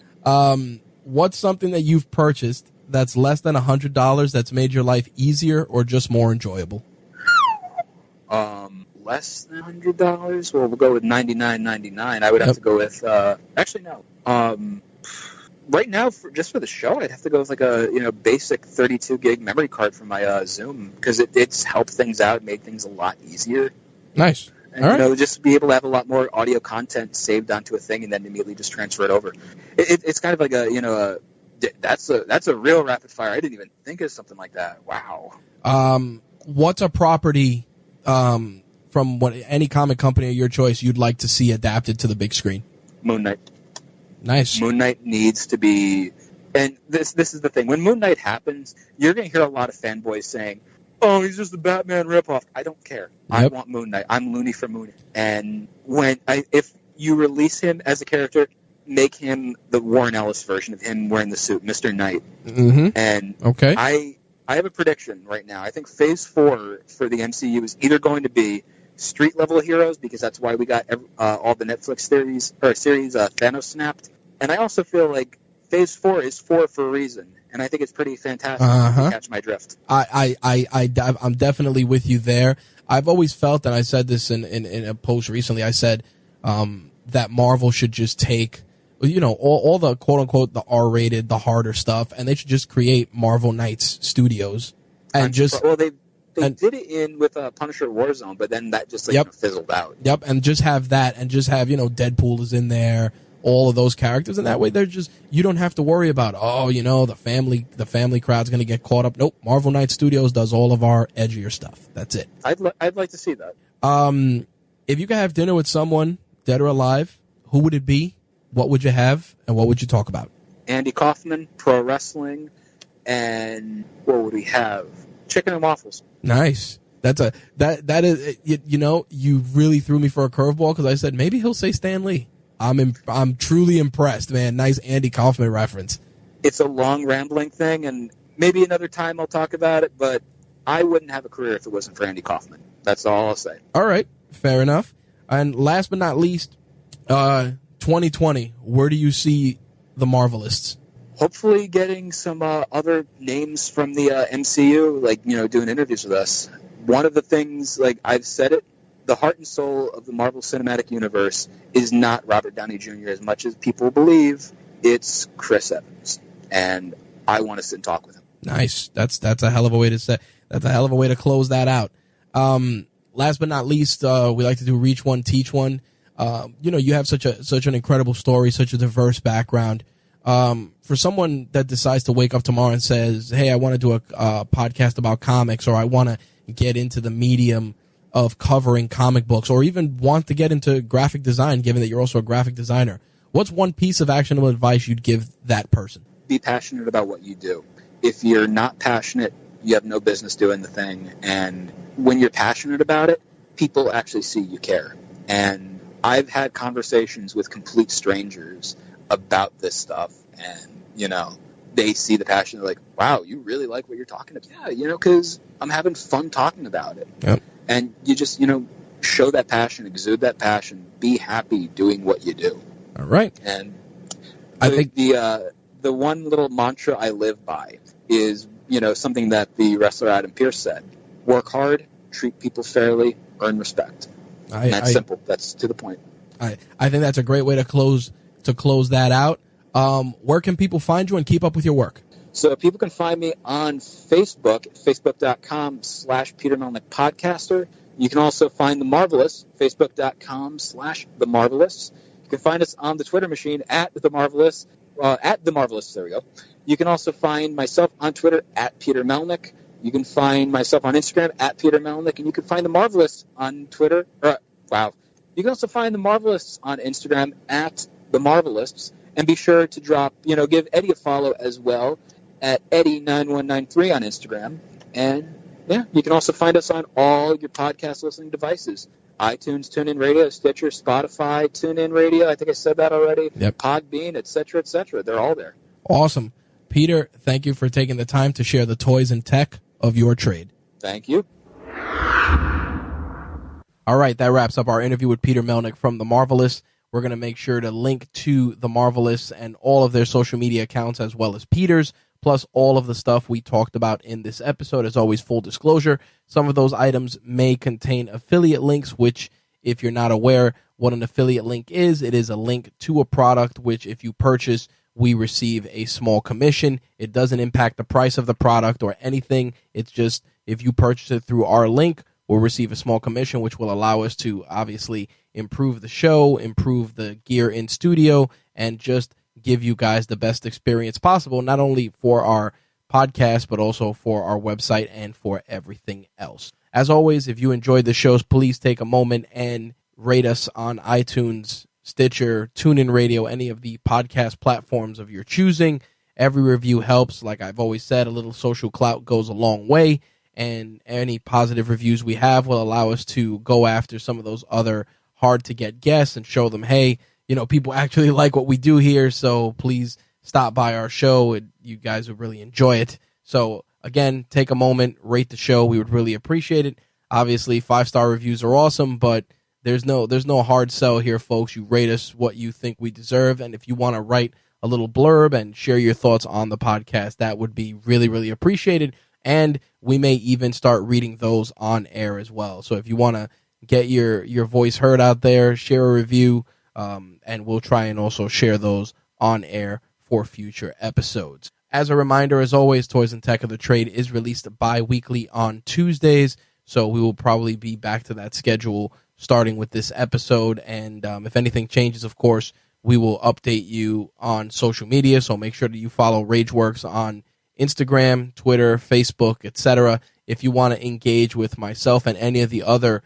What's something that you've purchased that's less than $100 that's made your life easier or just more enjoyable? Less than $100? Well, we'll go with $99.99. I would have to go with, actually, no. Right now, just for the show, I'd have to go with a basic 32 gig memory card for my Zoom, because it's helped things out, made things a lot easier. Nice. And, all right. Just be able to have a lot more audio content saved onto a thing and then immediately just transfer it over. It's kind of that's a real rapid fire. I didn't even think of something like that. Wow. What's a property from any comic company of your choice you'd like to see adapted to the big screen? Moon Knight. Nice. Moon Knight needs to be, and this is the thing. When Moon Knight happens, you're going to hear a lot of fanboys saying, "Oh, he's just a Batman ripoff." I don't care. Yep. I want Moon Knight. I'm loony for Moon Knight. And if you release him as a character, make him the Warren Ellis version of him wearing the suit, Mr. Knight. Mm-hmm. And okay. I have a prediction right now. I think Phase 4 for the MCU is either going to be street level heroes, because that's why we got all the Netflix series Thanos snapped. And I also feel like Phase 4 is 4 for a reason, and I think it's pretty fantastic. If you catch my drift. I'm definitely with you there. I've always felt, and I said this in a post recently, I said that Marvel should just take, all the quote unquote the R-rated, the harder stuff, and they should just create Marvel Knights Studios and They did it with Punisher Warzone, but then that just fizzled out. Yep, and just have that, and just have Deadpool is in there, all of those characters, and that way you don't have to worry about the family crowd's going to get caught up. Nope, Marvel Knight Studios does all of our edgier stuff. That's it. I'd like to see that. If you could have dinner with someone, dead or alive, who would it be? What would you have, and what would you talk about? Andy Kaufman, pro wrestling, and what would we have? Chicken and waffles. Nice. That is you really threw me for a curveball, because I said maybe he'll say Stan Lee. I'm truly impressed, man. Nice Andy Kaufman reference. It's a long rambling thing, and maybe another time I'll talk about it, but I wouldn't have a career if it wasn't for Andy Kaufman. That's all I'll say. All right, fair enough. And last but not least, 2020, where do you see the Marvelists? hopefully getting some other names from the MCU, like, doing interviews with us. One of the things, like I've said it, the heart and soul of the Marvel Cinematic Universe is not Robert Downey Jr. as much as people believe. It's Chris Evans, and I want to sit and talk with him. Nice. That's a hell of a way to say. That's a hell of a way to close that out. Last but not least, we like to do reach one, teach one. You have such an incredible story, such a diverse background. For someone that decides to wake up tomorrow and says, "Hey, I want to do a podcast about comics," or "I want to get into the medium of covering comic books," or even want to get into graphic design, given that you're also a graphic designer, what's one piece of actionable advice you'd give that person? Be passionate about what you do. If you're not passionate, you have no business doing the thing. And when you're passionate about it, people actually see you care. And I've had conversations with complete strangers about this stuff, and, they see the passion. They're like, wow, you really like what you're talking about. Yeah, because I'm having fun talking about it. Yep. And you just, show that passion, exude that passion, be happy doing what you do. All right. And I think the one little mantra I live by is, something that the wrestler Adam Pearce said: work hard, treat people fairly, earn respect. And that's simple. That's to the point. I think that's a great way to close that out. Where can people find you and keep up with your work? So people can find me on Facebook, facebook.com/Peter Melnick Podcaster. You can also find the Marvelists, facebook.com/The Marvelists. You can find us on the Twitter machine at The Marvelists, there we go. You can also find myself on Twitter at Peter Melnick. You can find myself on Instagram at Peter Melnick, and you can find the Marvelists on Twitter. You can also find the Marvelists on Instagram at the Marvelists, and be sure to give Eddie a follow as well at Eddie9193 on Instagram. And you can also find us on all your podcast listening devices: iTunes, TuneIn Radio, Stitcher, Spotify, TuneIn Radio. I think I said that already. Yep. Podbean, etc., etc. They're all there. Awesome. Peter, thank you for taking the time to share the toys and tech of your trade. Thank you. All right, that wraps up our interview with Peter Melnick from The Marvelists. We're going to make sure to link to The Marvelists and all of their social media accounts, as well as Peter's, plus all of the stuff we talked about in this episode. As always, full disclosure, some of those items may contain affiliate links, which, if you're not aware what an affiliate link is, it is a link to a product which, if you purchase, we receive a small commission. It doesn't impact the price of the product or anything. It's just, if you purchase it through our link, we'll receive a small commission, which will allow us to obviously improve the show, improve the gear in studio, and just give you guys the best experience possible, not only for our podcast, but also for our website and for everything else. As always, if you enjoyed the shows, please take a moment and rate us on iTunes, Stitcher, TuneIn Radio, any of the podcast platforms of your choosing. Every review helps. Like I've always said, a little social clout goes a long way, and any positive reviews we have will allow us to go after some of those other hard-to-get guests and show them, hey, people actually like what we do here, so please stop by our show. You guys would really enjoy it. So, again, take a moment, rate the show. We would really appreciate it. Obviously, 5-star reviews are awesome, but there's no hard sell here, folks. You rate us what you think we deserve, and if you want to write a little blurb and share your thoughts on the podcast, that would be really, really appreciated, and we may even start reading those on air as well. So if you want to get your voice heard out there, share a review, and we'll try and also share those on air for future episodes. As a reminder, as always, Toys and Tech of the Trade is released bi-weekly on Tuesdays, so we will probably be back to that schedule starting with this episode, and if anything changes, of course, we will update you on social media, so make sure that you follow RageWorks on Instagram, Twitter, Facebook, etc. If you want to engage with myself and any of the other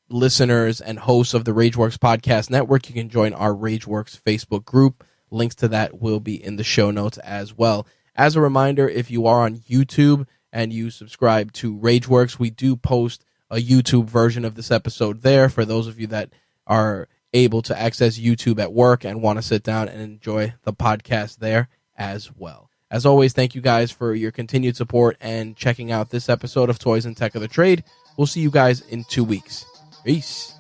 listeners and hosts of the RageWorks Podcast Network, you can join our RageWorks Facebook group. Links to that will be in the show notes as well. As a reminder, if you are on YouTube and you subscribe to RageWorks, we do post a YouTube version of this episode there for those of you that are able to access YouTube at work and want to sit down and enjoy the podcast there as well. As always, thank you guys for your continued support and checking out this episode of Toys and Tech of the Trade. We'll see you guys in 2 weeks. Peace.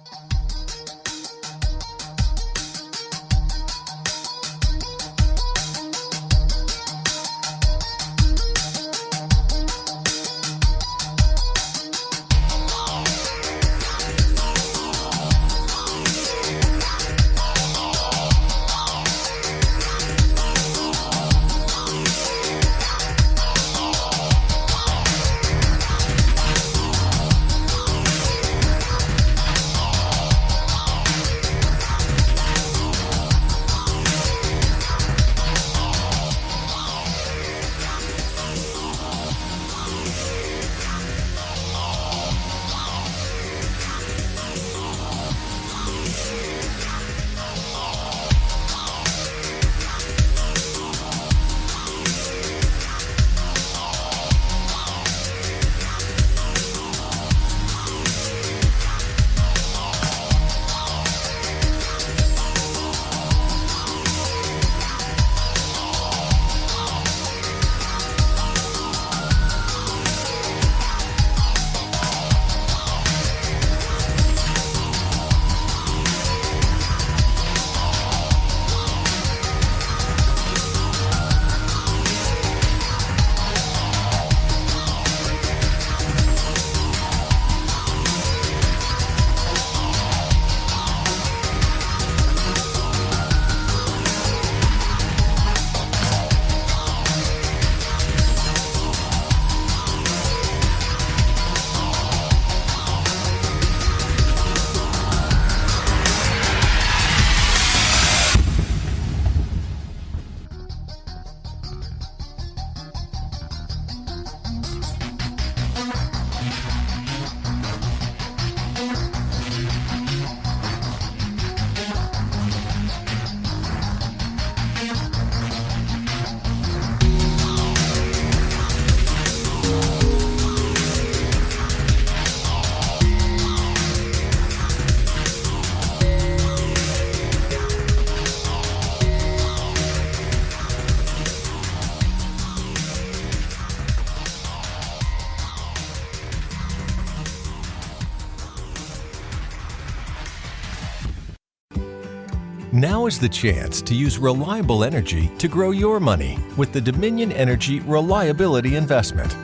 Now is the chance to use reliable energy to grow your money with the Dominion Energy Reliability Investment.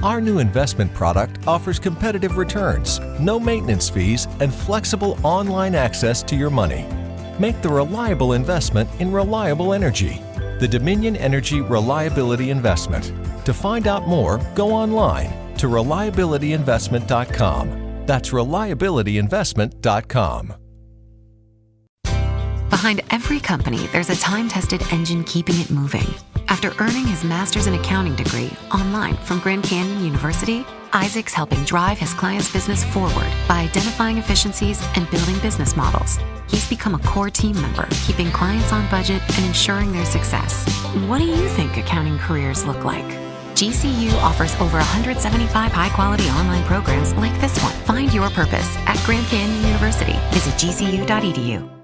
Our new investment product offers competitive returns, no maintenance fees, and flexible online access to your money. Make the reliable investment in reliable energy. The Dominion Energy Reliability Investment. To find out more, go online to reliabilityinvestment.com. That's reliabilityinvestment.com. Behind every company, there's a time-tested engine keeping it moving. After earning his master's in accounting degree online from Grand Canyon University, Isaac's helping drive his client's business forward by identifying efficiencies and building business models. He's become a core team member, keeping clients on budget and ensuring their success. What do you think accounting careers look like? GCU offers over 175 high-quality online programs like this one. Find your purpose at Grand Canyon University. Visit gcu.edu.